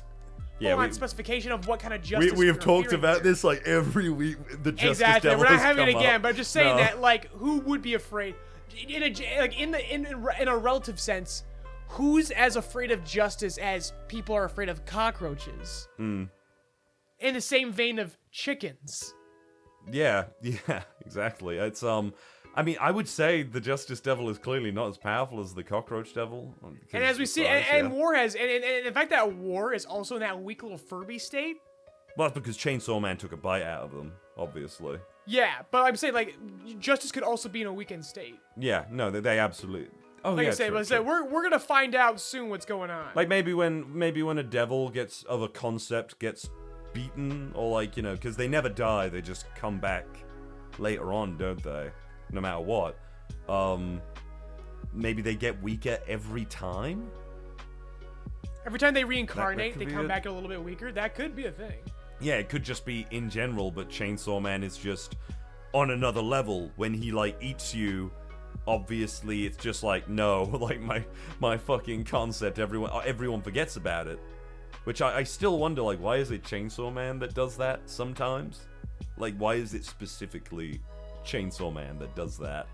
B: full-on specification of what kind of justice.
C: we have
B: we're
C: talked
B: fearing
C: about
B: here.
C: this like every week. The Justice
B: Exactly.
C: Devil
B: We're not
C: has
B: having it
C: come
B: again,
C: up.
B: but I'm just saying
C: No.
B: that, like, who would be afraid in a relative sense? Who's as afraid of justice as people are afraid of cockroaches? In the same vein of chickens.
C: Yeah, exactly. It's I mean, I would say the Justice Devil is clearly not as powerful as the Cockroach Devil.
B: And as we see, and War has, and the fact that War is also in that weak little Furby state.
C: Well, that's because Chainsaw Man took a bite out of them, obviously.
B: Yeah, but I'm saying, like, Justice could also be in a weakened state.
C: Yeah, no, they absolutely. Oh,
B: Like
C: yeah,
B: I said,
C: true,
B: but I said,
C: true.
B: we're gonna find out soon what's going on.
C: Like maybe when a devil gets of a concept gets beaten, or like, you know, because they never die, they just come back later on, don't they? No matter what. Maybe they get weaker every time.
B: Every time they reincarnate,
C: could
B: they
C: be
B: come
C: it.
B: back a little bit weaker. That could be a thing.
C: Yeah, it could just be in general, but Chainsaw Man is just on another level. When he like eats you, obviously it's just like, no, like my fucking concept, everyone forgets about it. Which I still wonder, like, why is it Chainsaw Man that does that sometimes? Like, why is it specifically Chainsaw Man that does that?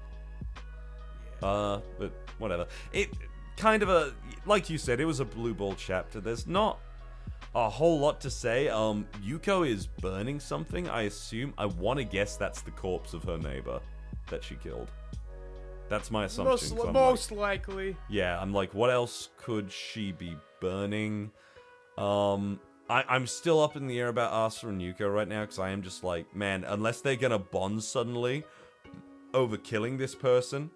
C: But whatever. It kind of like you said, it was a blue ball chapter. There's not a whole lot to say. Yuko is burning something, I assume. I want to guess that's the corpse of her neighbor that she killed. That's my assumption. 'Cause I'm
B: Most likely.
C: yeah, I'm like, what else could she be burning? I'm still up in the air about Asa and Yuko right now, because I am just like, man, unless they're gonna bond suddenly over killing this person,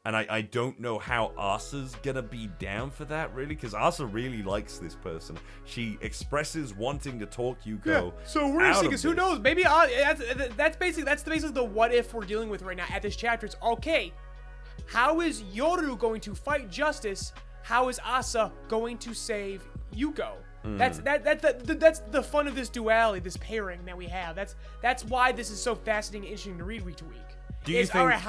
C: And I don't know how Asa's gonna be down for that, really, because Asa really likes this person. She expresses wanting to talk Yugioh.
B: Yeah, so we're gonna see, because who knows? Maybe that's basically the what if we're dealing with right now at this chapter. It's okay. How is Yoru going to fight justice? How is Asa going to save Yugioh? That's the fun of this duality, this pairing that we have. That's why this is so fascinating and interesting to read week to week.
C: Do you think...
B: Alright,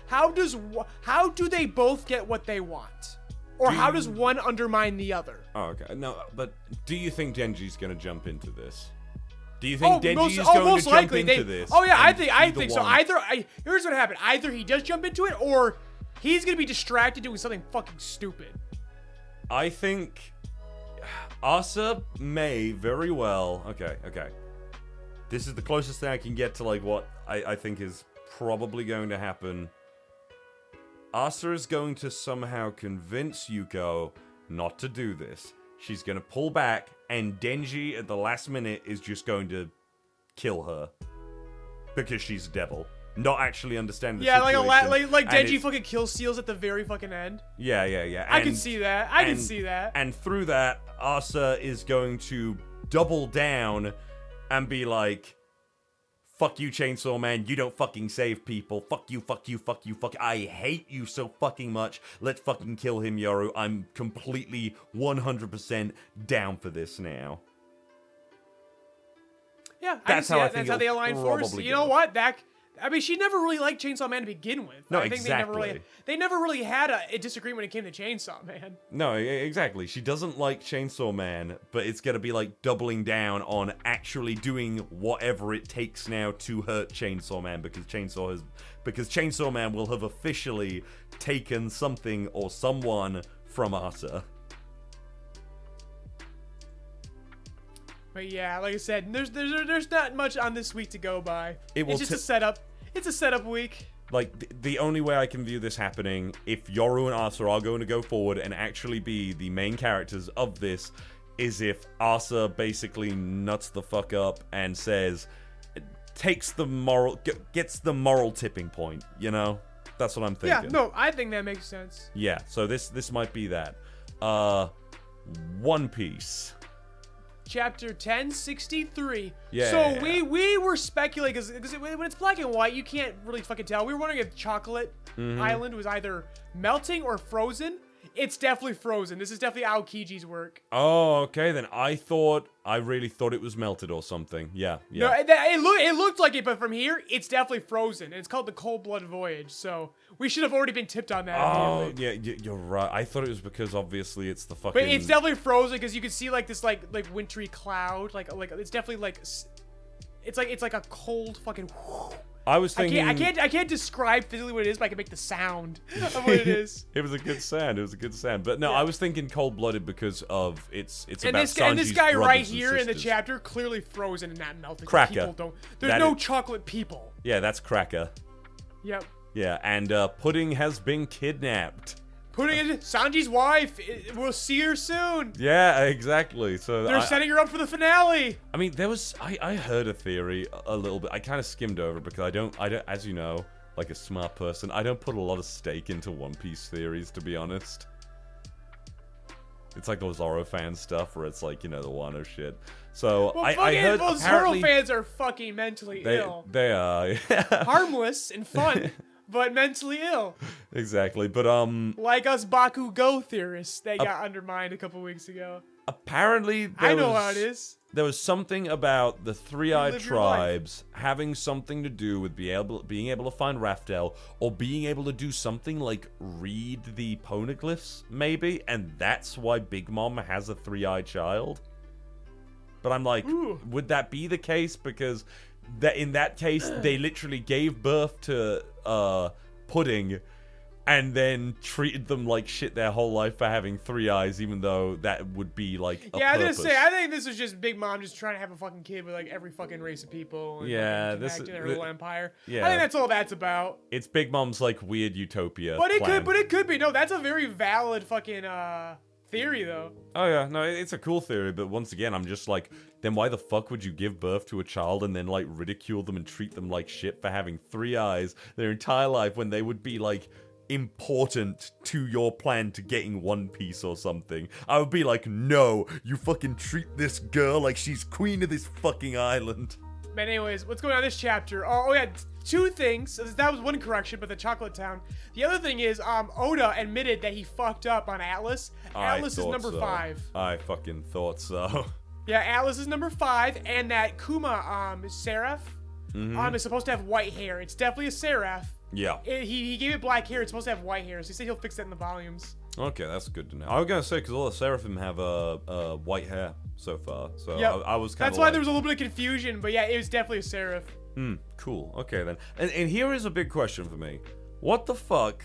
B: how do they both get what they want? Or how does one undermine the other?
C: Oh, okay. No, but do you think Denji's gonna jump into this? Do you think Denji's going to jump into this?
B: Oh yeah, I think so. Here's what happened. Either he does jump into it, or he's gonna be distracted doing something fucking stupid.
C: I think Asa may very well... Okay. This is the closest thing I can get to, like, what I think is probably going to happen. Asa is going to somehow convince Yugioh not to do this. She's going to pull back, and Denji at the last minute is just going to kill her. Because she's a devil. Not actually understand the situation.
B: Yeah, like Denji fucking kill steals at the very fucking end.
C: Yeah.
B: I can see that. I can see that.
C: And through that, Asa is going to double down and be like, fuck you, Chainsaw Man, you don't fucking save people. Fuck you. I hate you so fucking much. Let's fucking kill him, Yoru. I'm completely 100% down for this now.
B: Yeah, that's how they align forces. You know what? She never really liked Chainsaw Man to begin with.
C: No,
B: I think
C: exactly.
B: They never really had a disagreement when it came to Chainsaw Man.
C: No, exactly. She doesn't like Chainsaw Man, but it's gonna be like doubling down on actually doing whatever it takes now to hurt Chainsaw Man, because Chainsaw Man will have officially taken something or someone from Asa.
B: But yeah, like I said, there's not much on this week to go by. It's just a setup. It's a setup week.
C: Like, the only way I can view this happening, if Yoru and Asa are going to go forward and actually be the main characters of this, is if Asa basically nuts the fuck up and says, gets the moral tipping point, you know? That's what I'm thinking.
B: Yeah, no, I think that makes sense.
C: Yeah, so this might be that. One Piece.
B: Chapter 1063.
C: Yeah.
B: So we were speculating, because when it's black and white, you can't really fucking tell. We were wondering if Chocolate Island was either melting or frozen. It's definitely frozen. This is definitely Aokiji's work.
C: Oh, okay, then I really thought it was melted or something. Yeah.
B: No, it looked like it, but from here, it's definitely frozen. And it's called the Cold Blood Voyage, so we should have already been tipped on that.
C: Oh, yeah, you're right. I thought it was because obviously it's the fucking...
B: But it's definitely frozen, because you can see like this like wintry cloud. Like it's definitely like... It's like a cold fucking...
C: I was thinking...
B: I can't describe physically what it is, but I can make the sound of what it is.
C: It was a good sound. But no, yeah. I was thinking cold-blooded because of it's about Sanji's
B: and this guy right here in the
C: sisters.
B: chapter clearly frozen and not melted.
C: Cracker.
B: There's no chocolate people.
C: Yeah, that's Cracker.
B: Yep.
C: Yeah, and Pudding has been kidnapped.
B: Sanji's wife. We'll see her soon.
C: Yeah, exactly. So
B: they're setting her up for the finale.
C: I mean, I heard a theory a little bit. I kind of skimmed over because I don't, as you know, like a smart person, I don't put a lot of stake into One Piece theories, to be honest. It's like those Zoro fan stuff where it's like, you know, the Wano shit. So I heard
B: Zoro fans are fucking mentally ill.
C: They are.
B: Harmless and fun. But mentally ill.
C: Exactly, but
B: like us Bakugo theorists that got undermined a couple weeks ago.
C: Apparently,
B: I know how it is.
C: There was something about the Three-Eyed Tribes having something to do with being able to find Raftel, or being able to do something like read the poneglyphs, maybe, and that's why Big Mom has a three-eyed child. But I'm like, would that be the case? Because in that case, they literally gave birth to Pudding and then treated them like shit their whole life for having three eyes, even though that would be like a purpose.
B: I think this is just Big Mom just trying to have a fucking kid with like every fucking race of people. And this is her little empire. Yeah, I think that's all that's about.
C: It's Big Mom's like weird utopia.
B: But it could be. No, that's a very valid fucking theory though.
C: Oh yeah, no, it's a cool theory, but once again, I'm just like, then why the fuck would you give birth to a child and then like ridicule them and treat them like shit for having three eyes their entire life when they would be like important to your plan to getting One Piece or something, I would be like, no, you fucking treat this girl like she's queen of this fucking island.
B: But anyways, what's going on in this chapter? Oh yeah, two things. That was one correction, but the Chocolate Town. The other thing is, Oda admitted that he fucked up on Atlas. Atlas is number 5.
C: I fucking thought so.
B: Yeah, Atlas is number 5, and that Kuma, Seraph, is supposed to have white hair. It's definitely a Seraph.
C: Yeah.
B: He gave it black hair. It's supposed to have white hair, so he said he'll fix that in the volumes.
C: Okay, that's good to know. I was gonna say, because all the Seraphim have white hair so far, so
B: yep.
C: I was kind of
B: That's why there was a little bit of confusion, but yeah, it was definitely a Seraph.
C: Cool. Okay, then. And here is a big question for me. What the fuck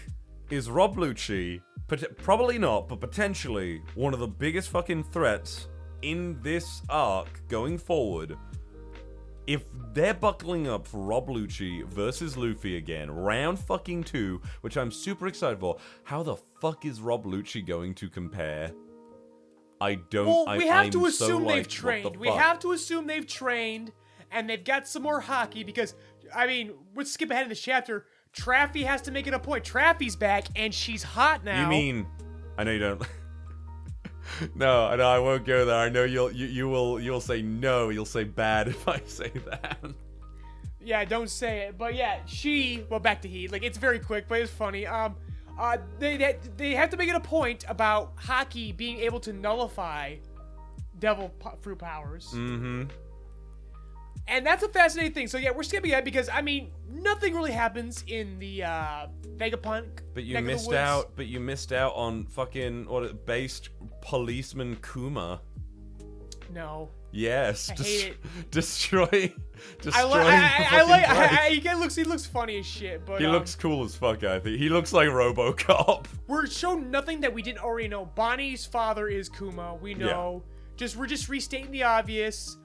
C: is Rob Lucci, probably not, but potentially one of the biggest fucking threats in this arc going forward? If they're buckling up for Rob Lucci versus Luffy again, round fucking 2, which I'm super excited for, how the fuck is Rob Lucci going to compare? I don't...
B: Well, we have to
C: so
B: assume
C: like,
B: they've trained.
C: what the
B: We
C: fuck?
B: have to assume they've trained, and they've got some more hockey, because, I mean, let's skip ahead in this chapter. Traffy has to make it a point. Traffy's back, and she's hot now.
C: You mean... I know you don't... No, I won't go there. I know you'll say no. You'll say bad if I say that.
B: Yeah, don't say it. But yeah, well, back to Heat. Like, it's very quick, but it's funny. They have to make it a point about hockey being able to nullify devil fruit powers.
C: Mm-hmm.
B: And that's a fascinating thing. So yeah, we're skipping ahead because, I mean, nothing really happens in the Vegapunk.
C: But you missed out. But you missed out on fucking based policeman Kuma.
B: No.
C: Yes.
B: I hate it.
C: Destroy.
B: He looks funny as shit. But
C: he looks cool as fuck. I think he looks like RoboCop.
B: We're shown nothing that we didn't already know. Bonnie's father is Kuma. We know. Yeah. We're just restating the obvious.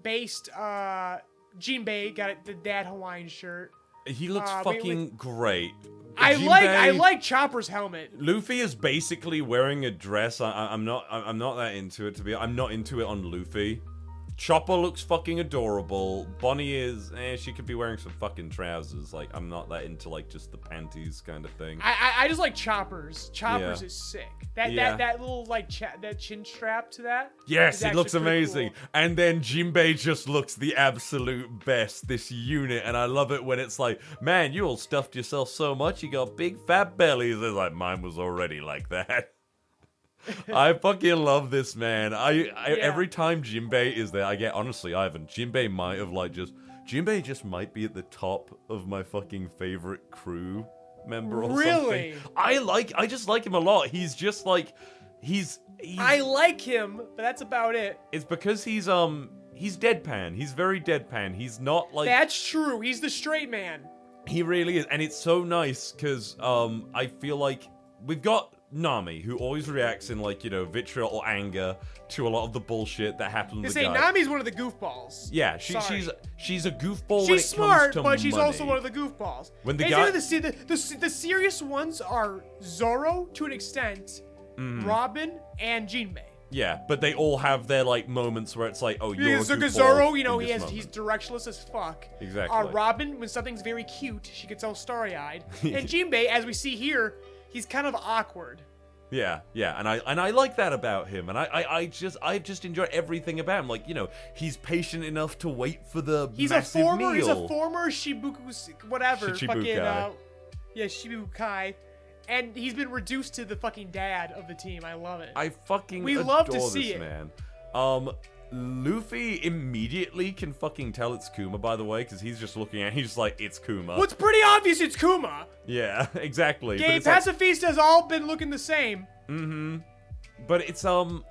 B: Based Jinbei got the dad Hawaiian shirt.
C: He looks fucking great.
B: I like Chopper's helmet.
C: Luffy is basically wearing a dress. I'm not that into it, to be. I'm not into it on Luffy. Chopper looks fucking adorable. Bonnie is, she could be wearing some fucking trousers. Like, I'm not that into, like, just the panties kind of thing.
B: I just like Choppers. Choppers is sick. That little, like, that chin strap to that.
C: Yes, it looks amazing.
B: Cool.
C: And then Jinbei just looks the absolute best, this unit. And I love it when it's like, man, you all stuffed yourself so much, you got big fat bellies. It's like, mine was already like that. I fucking love this man. Every time Jinbei is there, I get, honestly, Ivan, Jinbei just might be at the top of my fucking favorite crew member or something. I just like him a lot. He's just like,
B: I like him, but that's about it.
C: It's because he's deadpan. He's very deadpan. He's not like...
B: That's true. He's the straight man.
C: He really is. And it's so nice because I feel like we've got Nami, who always reacts in, like, you know, vitriol or anger to a lot of the bullshit that happens with the guy.
B: Nami's one of the goofballs.
C: Yeah, she's a goofball.
B: She's smart, but she's
C: money.
B: also one of the goofballs.
C: When the
B: serious ones are Zoro to an extent, Robin, and Jinbei.
C: Yeah, but they all have their, like, moments where it's like, oh, you're a goofball.
B: Zoro, you know, he's directionless as fuck.
C: Exactly.
B: Robin, when something's very cute, she gets all starry-eyed. And Jinbei, as we see here, he's kind of awkward.
C: Yeah, and I like that about him, and I just enjoy everything about him. Like, you know, he's patient enough to wait for the massive meal.
B: He's a former Shibuku, whatever,
C: Shichibukai.
B: Shibukai, and he's been reduced to the fucking dad of the team. I love it.
C: We
B: love to
C: adore
B: see
C: this
B: it,
C: man. Luffy immediately can fucking tell it's Kuma, by the way, because he's just looking at he's just like, it's Kuma.
B: Well, it's pretty obvious it's Kuma.
C: Yeah, exactly.
B: Gay Pacifista's all been looking the same.
C: Mm-hmm. But it's one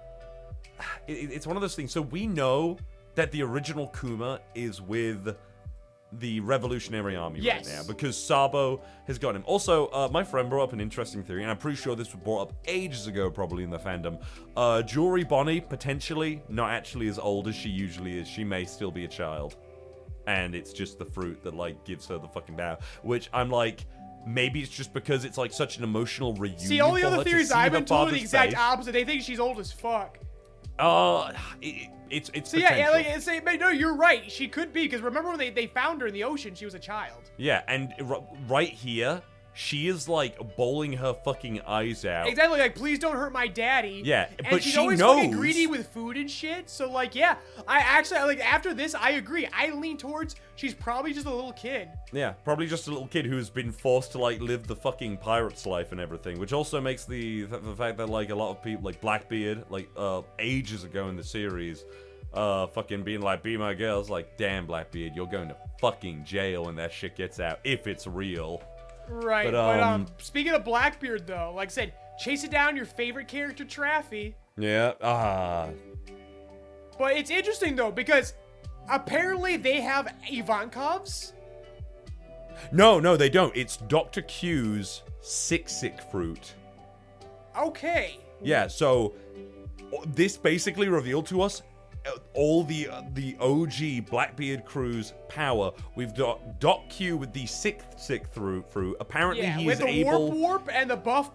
C: of those things. So we know that the original Kuma is with the Revolutionary Army right now, because Sabo has got him. Also, my friend brought up an interesting theory, and I'm pretty sure this was brought up ages ago, probably in the fandom. Jewelry Bonnie, potentially not actually as old as she usually is. She may still be a child. And it's just the fruit that, like, gives her the fucking power. Which I'm like, maybe it's just because it's, like, such an emotional reunion.
B: See, all the other theories I've been told are the exact opposite. They think she's old as fuck.
C: It's
B: so no, you're right. She could be, because remember when they found her in the ocean, she was a child.
C: Yeah, and right here, she is like bawling her fucking eyes out.
B: Exactly, like, please don't hurt my daddy.
C: Yeah,
B: and
C: but
B: she's
C: she
B: always
C: knows.
B: fucking greedy with food and shit. So, like, yeah, I actually, like, after this, I agree. I lean towards she's probably just a little kid.
C: Yeah, probably just a little kid who's been forced to, like, live the fucking pirate's life and everything, which also makes the fact that, like, a lot of people, like, Blackbeard, like, ages ago in the series, fucking being like, be my girl. It's like, damn, Blackbeard, you're going to fucking jail when that shit gets out, if it's real.
B: Right, but speaking of Blackbeard, though, like I said, chasing down your favorite character, Traffy.
C: Yeah,
B: But it's interesting, though, because apparently they have Ivankovs.
C: No, they don't. It's Dr. Q's Sick fruit.
B: Okay.
C: Yeah, so this basically revealed to us all the OG Blackbeard crew's power. We've got Doc Q with the sick fruit. Apparently
B: Yeah,
C: he
B: with
C: is
B: the
C: able...
B: warp and the buff.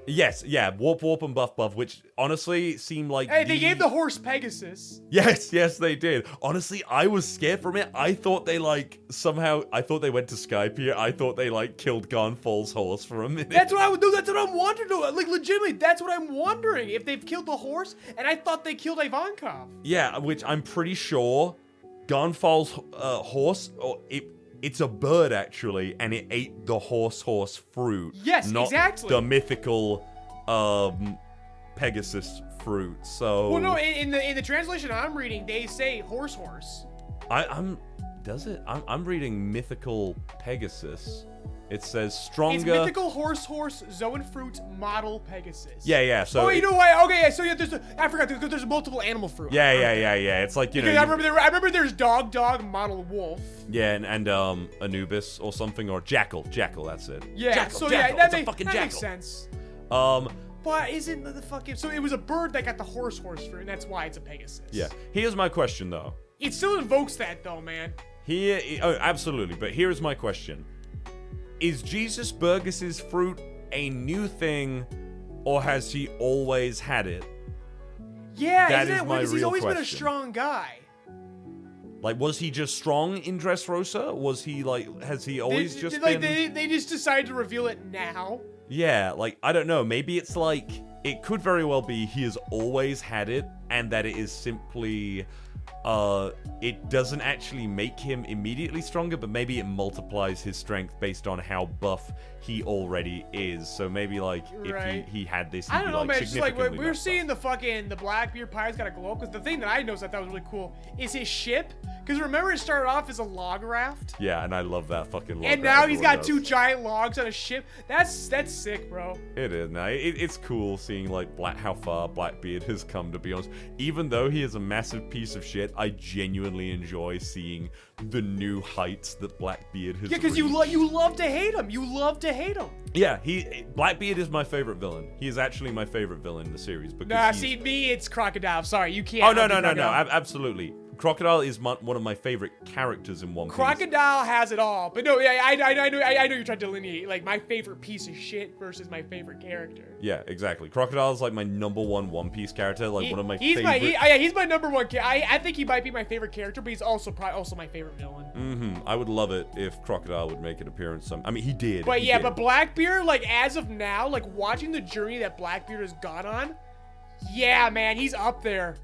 C: Yes, yeah, warp and buff, which honestly seemed like
B: Hey, they gave the horse Pegasus.
C: Yes, they did. Honestly, I was scared from it. I thought they, like, somehow... I thought they went to Skype here. I thought they, like, killed Gonfal's horse for a minute.
B: That's what I would do. That's what I'm wondering. Like, legitimately, that's what I'm wondering. If they've killed the horse, and I thought they killed Ivankov.
C: Yeah, which I'm pretty sure Gonfal's horse... It's a bird, actually, and it ate the horse fruit.
B: Yes,
C: not
B: exactly.
C: The mythical Pegasus fruit. So...
B: Well, no, in the translation I'm reading, they say horse.
C: Does it? I'm reading mythical Pegasus. It says stronger...
B: It's mythical horse, Zoan fruit, model Pegasus.
C: Yeah, so...
B: Oh, you know what? Okay, yeah, so yeah, I forgot, because there's multiple animal fruit.
C: Yeah. It's like, you know...
B: I remember there's dog, model wolf.
C: Yeah, and Anubis or something, or Jackal, that's it.
B: Yeah,
C: Jackal,
B: that
C: jackal.
B: makes sense. But isn't the fucking... So it was a bird that got the horse fruit, and that's why it's a Pegasus.
C: Yeah. Here's my question, though.
B: It still invokes that, though, man.
C: Oh, absolutely, but here's my question. Is Jesus Burgess's fruit a new thing, or has he always had it?
B: Yeah,
C: That
B: isn't
C: is
B: it?
C: my
B: Because he's
C: real
B: always been a
C: question.
B: strong guy.
C: Like, was he just strong in Dressrosa? Was he, like, has he always just been...
B: They just decided to reveal it now.
C: Yeah, like, I don't know. Maybe it's like... It could very well be he has always had it, and that it is simply... it doesn't actually make him immediately stronger, but maybe it multiplies his strength based on how buff he already is. So maybe, like, if he had this, he'd
B: I don't know,
C: be,
B: man. It's just like
C: significantly
B: we're
C: less
B: seeing the Blackbeard pirate's got a glow up. Because the thing that I noticed I thought was really cool is his ship. Because remember, it started off as a log raft.
C: Yeah, and I love that fucking log
B: And
C: raft.
B: now he's got
C: Everyone
B: two
C: does.
B: giant logs on a ship. That's sick, bro.
C: It is. Now it's cool seeing like how far Blackbeard has come. To be honest, even though he is a massive piece of shit, I genuinely enjoy seeing the new heights that Blackbeard has.
B: Yeah, because you love to hate him. You love to hate him.
C: Yeah, Blackbeard is my favorite villain. He is actually my favorite villain in the series because
B: Nah, see me, it's Crocodile. Sorry, you can't.
C: Oh no, absolutely. Crocodile is one of my favorite characters in One Piece.
B: Crocodile has it all, but no, yeah, I know you're trying to delineate like my favorite piece of shit versus my favorite character.
C: Yeah, exactly. Crocodile is like my #1 One Piece character, like one of my
B: he's
C: favorite.
B: He's my number one. I think he might be my favorite character, but he's also probably also my favorite villain.
C: I would love it if Crocodile would make an appearance. I mean, he did.
B: But
C: he
B: yeah,
C: did.
B: but Blackbeard, like as of now, like watching the journey that Blackbeard has gone on, yeah, man, he's up there.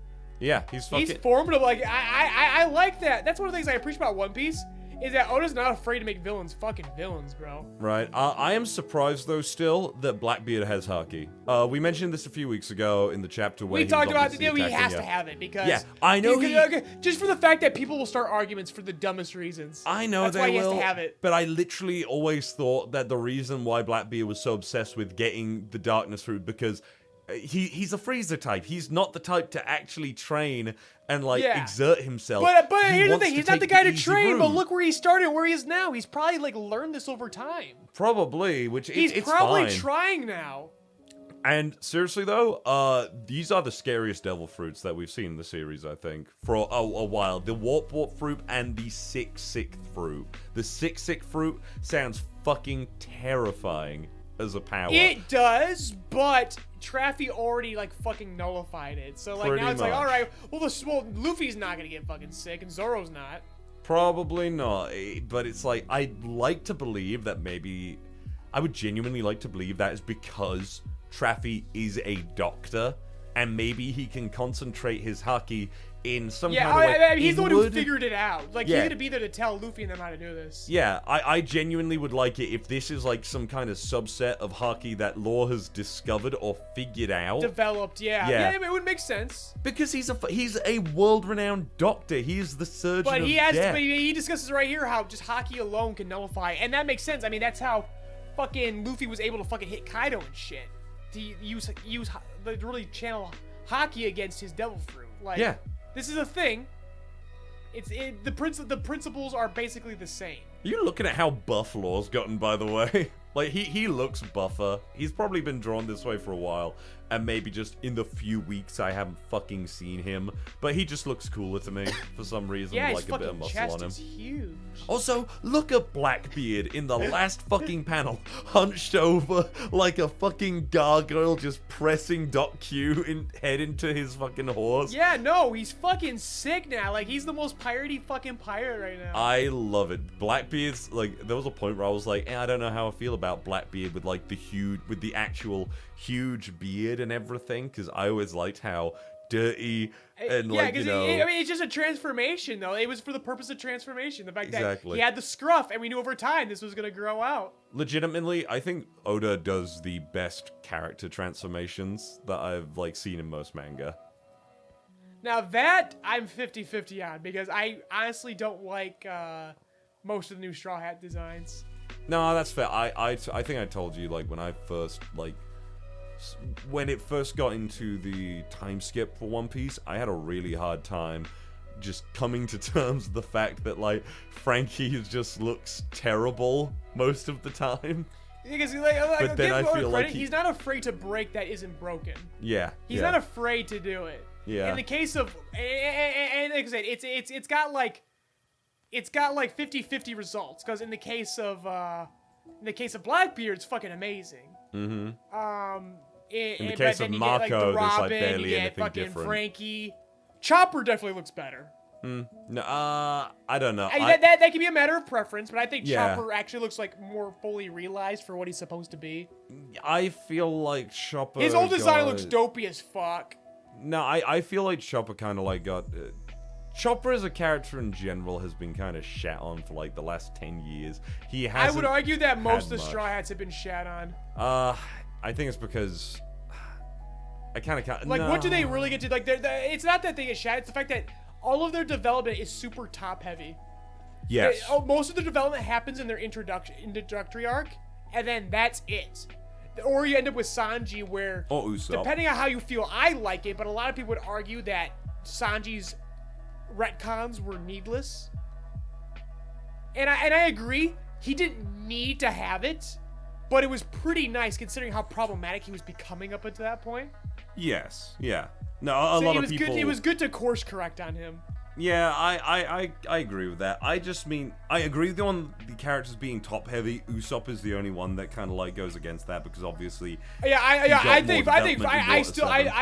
C: Yeah, he's fucking...
B: He's formidable. Like I like that. That's one of the things I appreciate about One Piece is that Oda's not afraid to make villains fucking villains, bro.
C: Right. I am surprised though still that Blackbeard has haki. We mentioned this a few weeks ago in the chapter where
B: We talked about
C: obviously
B: he has
C: attacking
B: to have it because
C: Yeah, I know
B: just for the fact that people will start arguments for the dumbest reasons.
C: I know
B: that's
C: they
B: why he
C: will,
B: has to have it.
C: but I literally always thought that the reason why Blackbeard was so obsessed with getting the darkness fruit because he's a freezer type. He's not the type to actually train and like exert himself.
B: But here's the thing: he's not the guy to train.
C: route.
B: But look where he started, and where he is now. He's probably like learned this over time.
C: Probably, which
B: he's
C: it's
B: probably
C: fine.
B: trying now.
C: And seriously though, these are the scariest devil fruits that we've seen in the series, I think, for a while. The warp fruit and the sick fruit. The sick fruit sounds fucking terrifying as a power.
B: It does, but Traffy already like fucking nullified it. So like
C: Pretty
B: now it's like,
C: much.
B: all right, well Luffy's not gonna get fucking sick, and Zoro's not.
C: Probably not, but it's like I'd like to believe that maybe I would genuinely like to believe that is because Traffy is a doctor, and maybe he can concentrate his haki in some kind of way.
B: I mean, he's the one who figured it out. Like,
C: Yeah.
B: he's gonna be there to tell Luffy and them how to do this.
C: Yeah, I genuinely would like it if this is like some kind of subset of haki that Law has discovered or figured out.
B: Developed, yeah.
C: Yeah.
B: It would make sense.
C: Because he's a world-renowned doctor. He's the surgeon
B: But
C: of
B: he has
C: death.
B: to, he discusses right here how just haki alone can nullify, and that makes sense. I mean, that's how fucking Luffy was able to fucking hit Kaido and shit. To really channel haki against his devil fruit. Like,
C: Yeah.
B: this is a thing. The principles are basically the same.
C: Are you looking at how buff Law's gotten, by the way? Like, he looks buffer. He's probably been drawn this way for a while, and maybe just in the few weeks I haven't fucking seen him. But he just looks cooler to me for some reason,
B: Yeah,
C: like
B: his
C: a bit of
B: fucking
C: muscle
B: chest
C: on him.
B: is huge.
C: Also, look at Blackbeard in the last fucking panel, hunched over like a fucking gargoyle, just pressing Doc Q head into his fucking horse.
B: Yeah, no, he's fucking sick now. Like, he's the most piratey fucking pirate right now.
C: I love it. Blackbeard's, like, there was a point where I was like, I don't know how I feel about Blackbeard with, like, with the actual huge beard and everything, because I always liked how dirty and,
B: yeah,
C: like, you know...
B: I mean, it's just a transformation, though. It was for the purpose of transformation. The fact
C: Exactly.
B: that he had the scruff, and we knew over time this was gonna grow out.
C: Legitimately, I think Oda does the best character transformations that I've, like, seen in most manga.
B: Now that, I'm 50-50 on, because I honestly don't like most of the new Straw Hat designs.
C: No, that's fair. I think I told you, like, when I first, like... When it first got into the time skip for One Piece, I had a really hard time just coming to terms with the fact that, like, Frankie just looks terrible most of the time.
B: Because,
C: But then I feel like
B: he's not afraid to break that isn't broken.
C: Yeah.
B: He's not afraid to do it.
C: Yeah.
B: In the case of, and like I said, it's got like 50-50 results. Because in the case of Blackbeard, it's fucking amazing.
C: Mm-hmm.
B: In
C: the case of Marco, there's, like, barely anything
B: fucking
C: different.
B: Frankie. Chopper definitely looks better.
C: No, I don't know.
B: That can be a matter of preference, but I think
C: Yeah.
B: Chopper actually looks like more fully realized for what he's supposed to be.
C: I feel like Chopper...
B: His old design looks dopey as fuck.
C: No, I feel like Chopper kind of, like, got... Chopper as a character in general has been kind of shat on for, like, the last 10 years. He hasn't
B: I would argue that most of the
C: much.
B: Straw Hats have been shat on.
C: I think it's because... I kind of...
B: Like, what do they really get to? Like, it's not that they get shat, it's the fact that all of their development is super top-heavy.
C: Yes.
B: Most of the development happens in their introductory arc, and then that's it. Or you end up with Sanji, where,
C: Or Usopp.
B: depending on how you feel, I like it, but a lot of people would argue that Sanji's retcons were needless. And I agree, he didn't need to have it, but it was pretty nice considering how problematic he was becoming up until that point.
C: Yes. Yeah. No, a lot of people...
B: It was good to course correct on him.
C: Yeah, I agree with that. I just mean, I agree on the characters being top heavy. Usopp is the only one that kind of, like, goes against that because obviously...
B: Yeah, I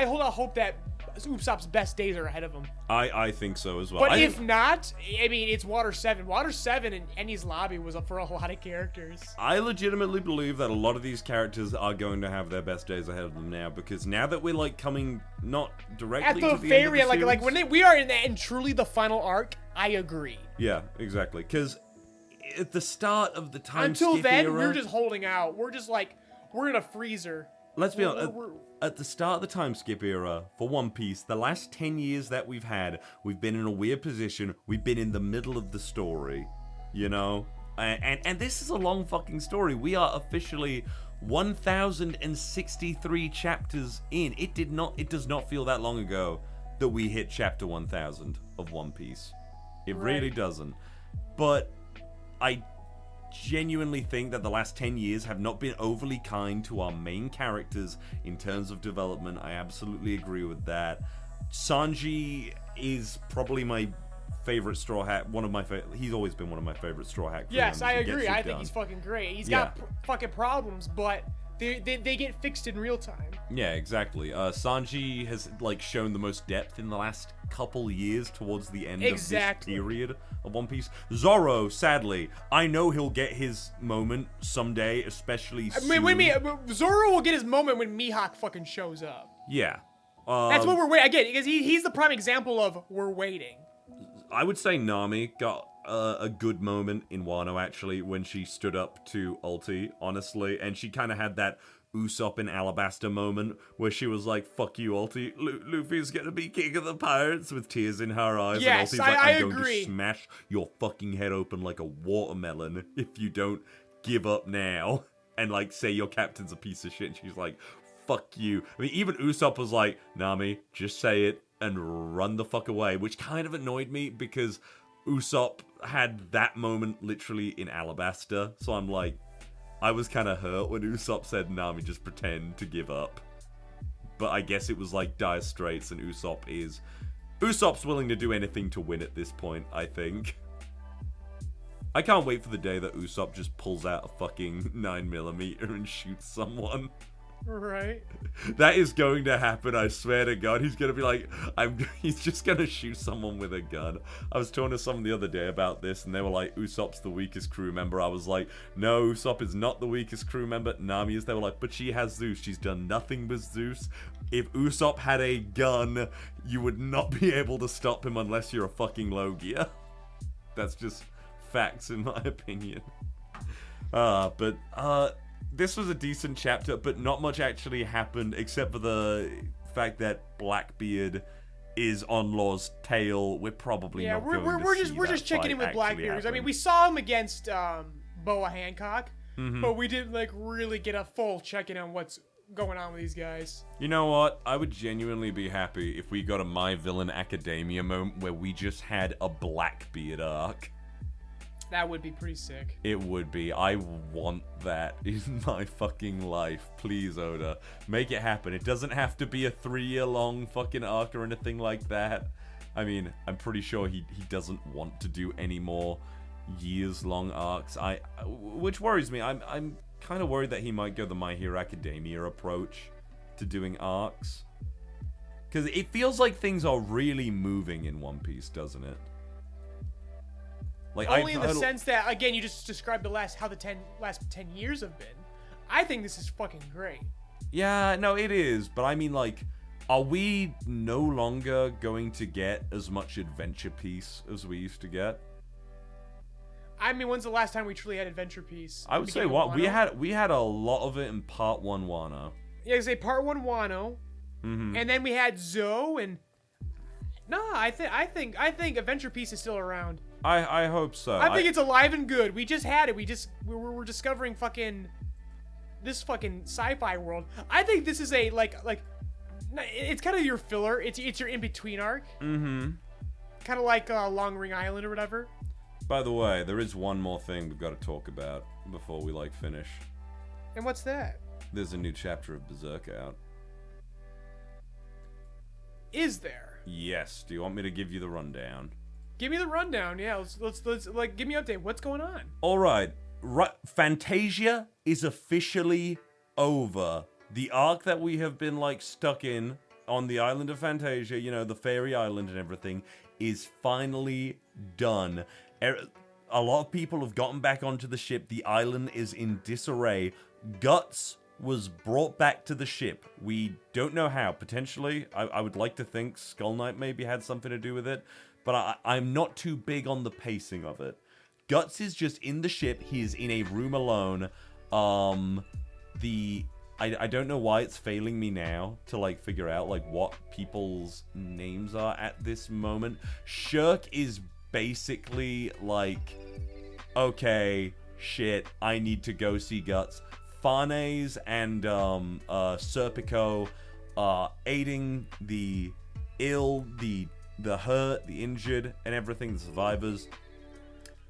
B: hold out hope that Usopp's best days are ahead of him.
C: I think so as well.
B: But if not, I mean, it's Water 7. Water 7 and Enies Lobby was up for a lot of characters.
C: I legitimately believe that a lot of these characters are going to have their best days ahead of them now, because now that we're, like, coming not directly
B: At the
C: to the end of the
B: very end,
C: series,
B: when we are in truly the final arc, I agree.
C: Yeah, exactly. Because at the start of the time
B: Until
C: skip
B: then,
C: era,
B: we're just holding out. We're just like, we're in a freezer.
C: let's be honest, at the start of the time skip era for One Piece, the last 10 years that we've had, we've been in a weird position. We've been in the middle of the story, you know? And this is a long fucking story. We are officially 1,063 chapters in. It does not feel that long ago that we hit chapter 1,000 of One Piece. It really doesn't. But I genuinely think that the last 10 years have not been overly kind to our main characters in terms of development. I absolutely agree with that. Sanji is probably my favorite Straw Hat. He's always been one of my favorite Straw Hat crew
B: Yes,
C: members.
B: I
C: He gets
B: agree.
C: it
B: I think
C: done.
B: he's fucking great. He's got fucking problems, but They get fixed in real time.
C: Yeah, exactly. Sanji has like shown the most depth in the last couple years towards the end of this period of One Piece. Zoro, sadly, I know he'll get his moment someday, especially soon.
B: Zoro will get his moment when Mihawk fucking shows up.
C: Yeah.
B: That's what we're waiting again, because he's the prime example of we're waiting.
C: I would say Nami got a good moment in Wano, actually, when she stood up to Ulti, honestly, and she kind of had that Usopp in Alabasta moment where she was like, fuck you, Ulti, Luffy's gonna be king of the pirates, with tears in her eyes.
B: Yes,
C: and Ulti's like, I'm going
B: agree.
C: to smash your fucking head open like a watermelon if you don't give up now and like say your captain's a piece of shit. And she's like, fuck you. I mean, even Usopp was like, Nami, just say it and run the fuck away, which kind of annoyed me because Usopp had that moment literally in Alabasta, so I'm like, I was kind of hurt when Usopp said, Nami, just pretend to give up. But I guess it was like dire straits, and Usopp's willing to do anything to win at this point, I think. I can't wait for the day that Usopp just pulls out a fucking 9mm and shoots someone.
B: Right.
C: That is going to happen, I swear to God. He's going to be like, he's just going to shoot someone with a gun. I was talking to someone the other day about this, and they were like, Usopp's the weakest crew member. I was like, no, Usopp is not the weakest crew member. Nami is. They were like, but she has Zeus. She's done nothing with Zeus. If Usopp had a gun, you would not be able to stop him unless you're a fucking Logia. That's just facts, in my opinion. This was a decent chapter, but not much actually happened except for the fact that Blackbeard is on Law's tail. We're probably not going to see
B: we're just checking in with Blackbeard. I mean, we saw him against Boa Hancock, but we didn't like really get a full check-in on what's going on with these guys.
C: You know what? I would genuinely be happy if we got a My Villain Academia moment where we just had a Blackbeard arc.
B: That would be pretty sick.
C: It would be. I want that in my fucking life. Please, Oda. Make it happen. It doesn't have to be a 3-year-long fucking arc or anything like that. I mean, I'm pretty sure he doesn't want to do any more years-long arcs. Which worries me. I'm kind of worried that he might go the My Hero Academia approach to doing arcs. Because it feels like things are really moving in One Piece, doesn't it? Like,
B: only in the sense that, again, you just described how the last 10 years have been. I think this is fucking great.
C: Yeah, no, it is. But I mean, like, are we no longer going to get as much Adventure Piece as we used to get?
B: I mean, when's the last time we truly had Adventure Piece?
C: I would say what we had a lot of it in Part 1 Wano.
B: Yeah, I say Part 1 Wano, and then we had Zoe, and no, I think Adventure Piece is still around.
C: I hope so.
B: I think it's alive and good. We just had it. We're discovering this fucking sci-fi world. I think this is a like it's kind of your filler. It's your in-between arc. Kind of like Long Ring Island or whatever.
C: By the way, there is one more thing we've got to talk about before we finish.
B: And what's that?
C: There's a new chapter of Berserk out.
B: Is there?
C: Yes. Do you want me to give you the rundown?
B: Give me the rundown. Yeah, let's like give me an update. What's going on?
C: All right. Fantasia is officially over. The arc that we have been stuck in on the island of Fantasia, you know, the fairy island and everything, is finally done. A lot of people have gotten back onto the ship. The island is in disarray. Guts was brought back to the ship. We don't know how. Potentially, I would like to think Skull Knight maybe had something to do with it. But I'm not too big on the pacing of it. Guts is just in the ship. He is in a room alone. I don't know why it's failing me now to figure out what people's names are at this moment. Shirk is basically okay, shit, I need to go see Guts. Farnes and Serpico are aiding the ill, the hurt, the injured, and everything, the survivors.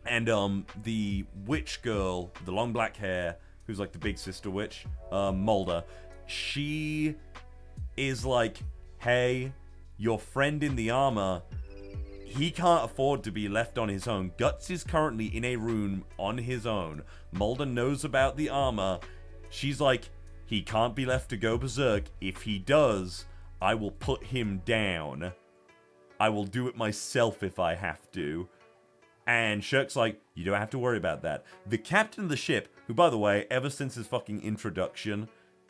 C: And the witch girl, the long black hair, who's the big sister witch, Mulder, she is hey, your friend in the armor, he can't afford to be left on his own. Guts is currently in a room on his own. Mulder knows about the armor. She's He can't be left to go berserk. If he does, I will put him down. I will do it myself if I have to. And Shirk's like, you don't have to worry about that. The captain of the ship, who, by the way, ever since his fucking introduction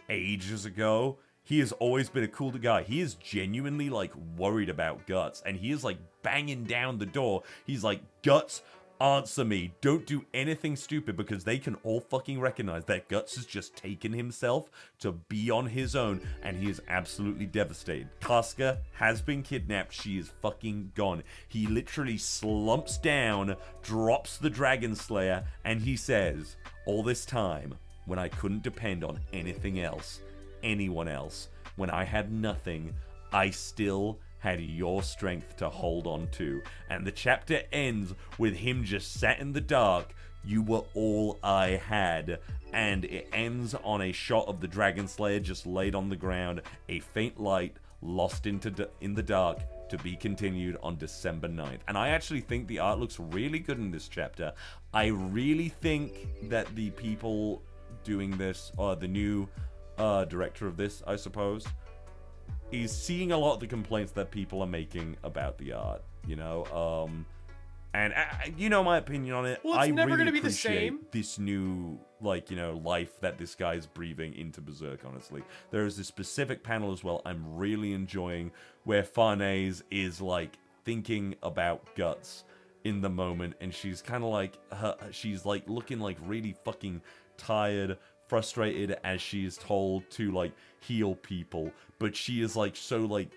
C: ages ago, he has always been a cool guy. He is genuinely, like, worried about Guts. And he is, like, banging down the door. He's like, Guts, answer me. Don't do anything stupid, because they can all fucking recognize that Guts has just taken himself to be on his own, and he is absolutely devastated. Casca has been kidnapped. She is fucking gone. He literally slumps down, drops the Dragon Slayer, and he says, all this time, when I couldn't depend on anything else, anyone else, when I had nothing, I still had your strength to hold on to. And the chapter ends with him just sat in the dark. You were all I had. And it ends on a shot of the Dragon Slayer just laid on the ground, a faint light lost in the dark, to be continued on December 9th. And I actually think the art looks really good in this chapter. I really think that the people doing this, or the new director of this, I suppose, is seeing a lot of the complaints that people are making about the art, you know, and you know my opinion on it.
B: Well, it's never
C: really
B: gonna be the
C: appreciate
B: same.
C: This new, like, you know, life that this guy is breathing into Berserk, honestly. There is this specific panel as well I'm really enjoying, where Farnese is, like, thinking about Guts in the moment, and she's kind of like, she's, like, looking, like, really fucking tired, frustrated, as she is told to, like, heal people, but she is, like, so, like,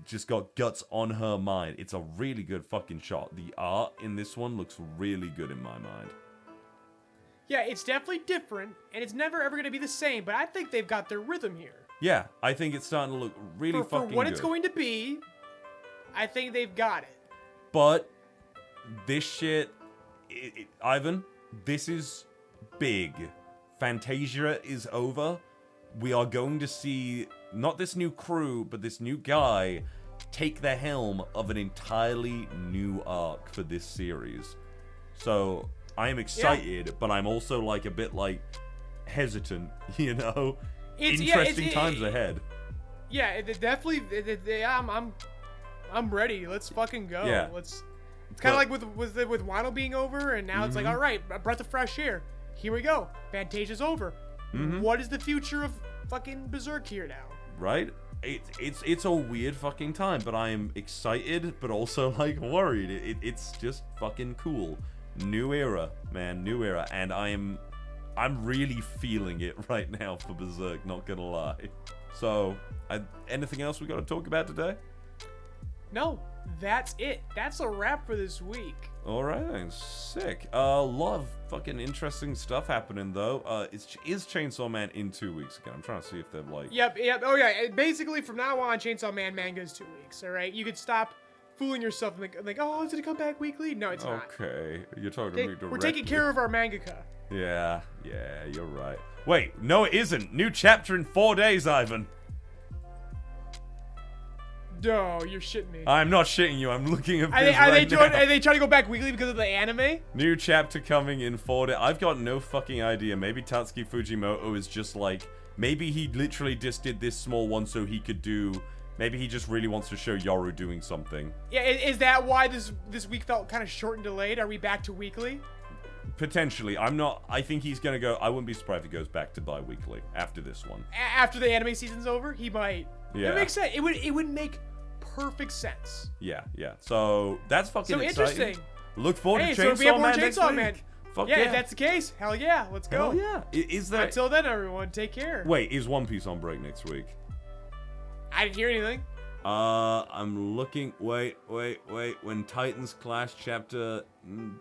C: just got Guts on her mind. It's a really good fucking shot. The art in this one looks really good in my mind.
B: Yeah, it's definitely different, and it's never ever going to be the same, but I think they've got their rhythm here.
C: Yeah, I think it's starting to look really fucking good.
B: For what it's going to be, I think they've got it.
C: But this shit, Ivan, this is big. Fantasia is over. We are going to see not this new crew, but this new guy take the helm of an entirely new arc for this series. So I am excited, but I'm also, like, a bit, like, hesitant, you know? Interesting times ahead.
B: Yeah, it definitely. I'm ready. Let's fucking go.
C: Yeah.
B: It's kind of like with Wano being over, and now it's like, all right, a breath of fresh air. Here we go. Fantasia's over. What is the future of fucking Berserk here now?
C: Right? It's a weird fucking time, but I am excited, but also, like, worried. It's just fucking cool. New era, man, new era, and I'm really feeling it right now for Berserk, not gonna lie. So, anything else we got to talk about today?
B: No, that's it. That's a wrap for this week.
C: Alright, sick. A lot of fucking interesting stuff happening, though. Is Chainsaw Man in 2 weeks again? I'm trying to see if they're, like...
B: Yep. Oh, yeah. Basically, from now on, Chainsaw Man manga is 2 weeks, all right? You could stop fooling yourself and think, oh, is it come back weekly? No, it's not.
C: Okay, you're talking to me directly.
B: We're taking care of our mangaka.
C: Yeah, you're right. Wait, no it isn't. New chapter in 4 days, Ivan.
B: No, you're shitting me.
C: I'm not shitting you. I'm looking at this right now.
B: Are they trying to go back weekly because of the anime?
C: New chapter coming in 4 days. I've got no fucking idea. Maybe Tatsuki Fujimoto is just like... Maybe he literally just did this small one so he could do... Maybe he just really wants to show Yoru doing something.
B: Yeah, is that why this week felt kind of short and delayed? Are we back to weekly?
C: Potentially. I think he's going to go... I wouldn't be surprised if he goes back to bi-weekly after this one.
B: After the anime season's over? He might.
C: Yeah.
B: It makes sense. It would make perfect sense.
C: Yeah. So, that's fucking exciting.
B: Interesting.
C: Look forward to
B: Chainsaw Man. So if we have more Chainsaw Man.
C: Fuck
B: yeah, if that's the case, hell yeah, let's go.
C: Hell yeah. Is that...
B: Until then, everyone, take care.
C: Wait, is One Piece on break next week?
B: I didn't hear anything.
C: I'm looking... Wait. When Titans Clash chapter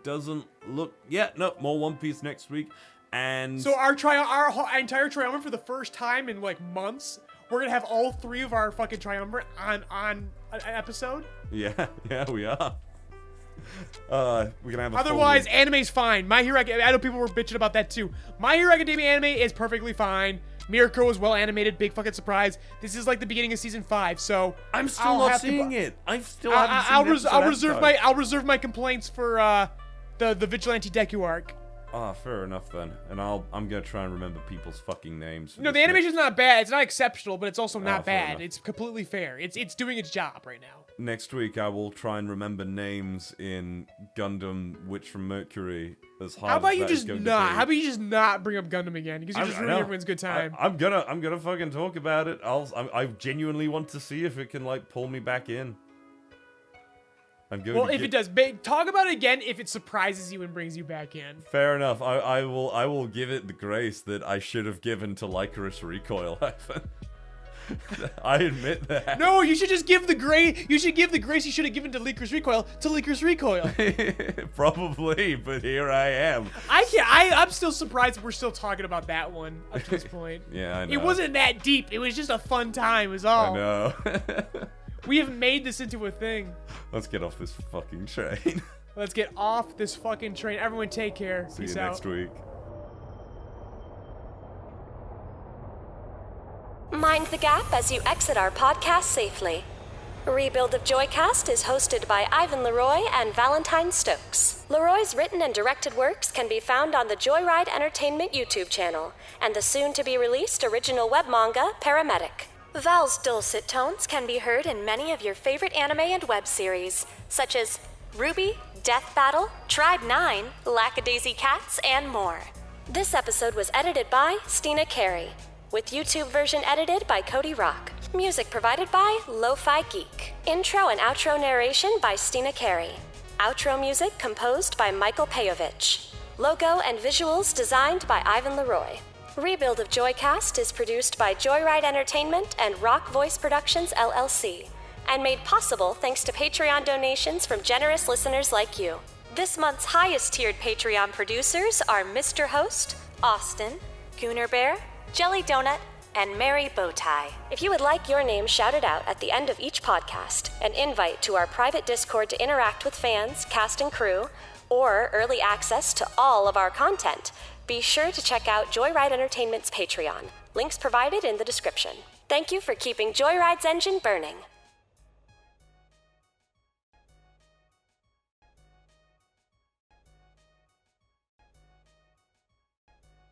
C: doesn't look... Yeah, no, more One Piece next week. And...
B: So our entire triumvirate for the first time in, like, months, we're gonna have all three of our fucking triumvirate on an episode?
C: Yeah, we are. We're gonna have a
B: Otherwise, anime's fine. My Hero... I know people were bitching about that, too. My Hero Academia anime is perfectly fine. Miracle is well animated, big fucking surprise. This is like the beginning of season 5, so
C: I'm still not seeing it. I still haven't seen it.
B: I'll reserve my complaints for the Vigilante Deku arc.
C: Ah, fair enough then. And I'm gonna try and remember people's fucking names.
B: No, the animation's not bad. It's not exceptional, but it's also not
C: fair
B: bad.
C: enough.
B: It's completely fair. It's doing its job right now.
C: Next week, I will try and remember names in Gundam Witch from Mercury. As hard
B: How about
C: as
B: you
C: that is
B: just
C: going
B: not?
C: to be.
B: How about you just not bring up Gundam again? Because you're just
C: I
B: ruining
C: know.
B: everyone's good time.
C: I'm gonna fucking talk about it. I genuinely want to see if it can like pull me back in. I'm going
B: Well,
C: to
B: if it does, talk about it again if it surprises you and brings you back in.
C: Fair enough. I will give it the grace that I should have given to Lycoris Recoil. I admit that.
B: No, you should just give the grace. You should give the grace you should have given to Lycoris Recoil to Lycoris Recoil.
C: Probably, but here I am.
B: I'm still surprised we're still talking about that one up to this point.
C: Yeah, I know.
B: It wasn't that deep. It was just a fun time, is all.
C: I know.
B: We have made this into a thing.
C: Let's get off this fucking train.
B: Let's get off this fucking train. Everyone take care.
C: See
B: Peace
C: you
B: out.
C: next week.
A: Mind the gap as you exit our podcast safely. Rebuild of Joycast is hosted by Ivan LeRoy and Valentine Stokes. LeRoy's written and directed works can be found on the JoyRide Entertainment YouTube channel and the soon-to-be-released original web manga, PARAMEDIC. Val's dulcet tones can be heard in many of your favorite anime and web series, such as RWBY, Death Battle, Tribe 9, Lackadaisy Cats, and more. This episode was edited by Steena Carey, with YouTube version edited by Cody Rock. Music provided by Lofi Geek. Intro and outro narration by Steena Carey. Outro music composed by Michael Pejovich. Logo and visuals designed by Ivan LeRoy. Rebuild of Joycast is produced by JoyRide Entertainment and Rock Voice Productions LLC, and made possible thanks to Patreon donations from generous listeners like you. This month's highest tiered Patreon producers are Mr. Host, Austin, Gooner Bear, Jellydonut, and MerryBowTie. If you would like your name shouted out at the end of each podcast, an invite to our private Discord to interact with fans, cast and crew, or early access to all of our content, be sure to check out JoyRide Entertainment's Patreon. Links provided in the description. Thank you for keeping JoyRide's engine burning.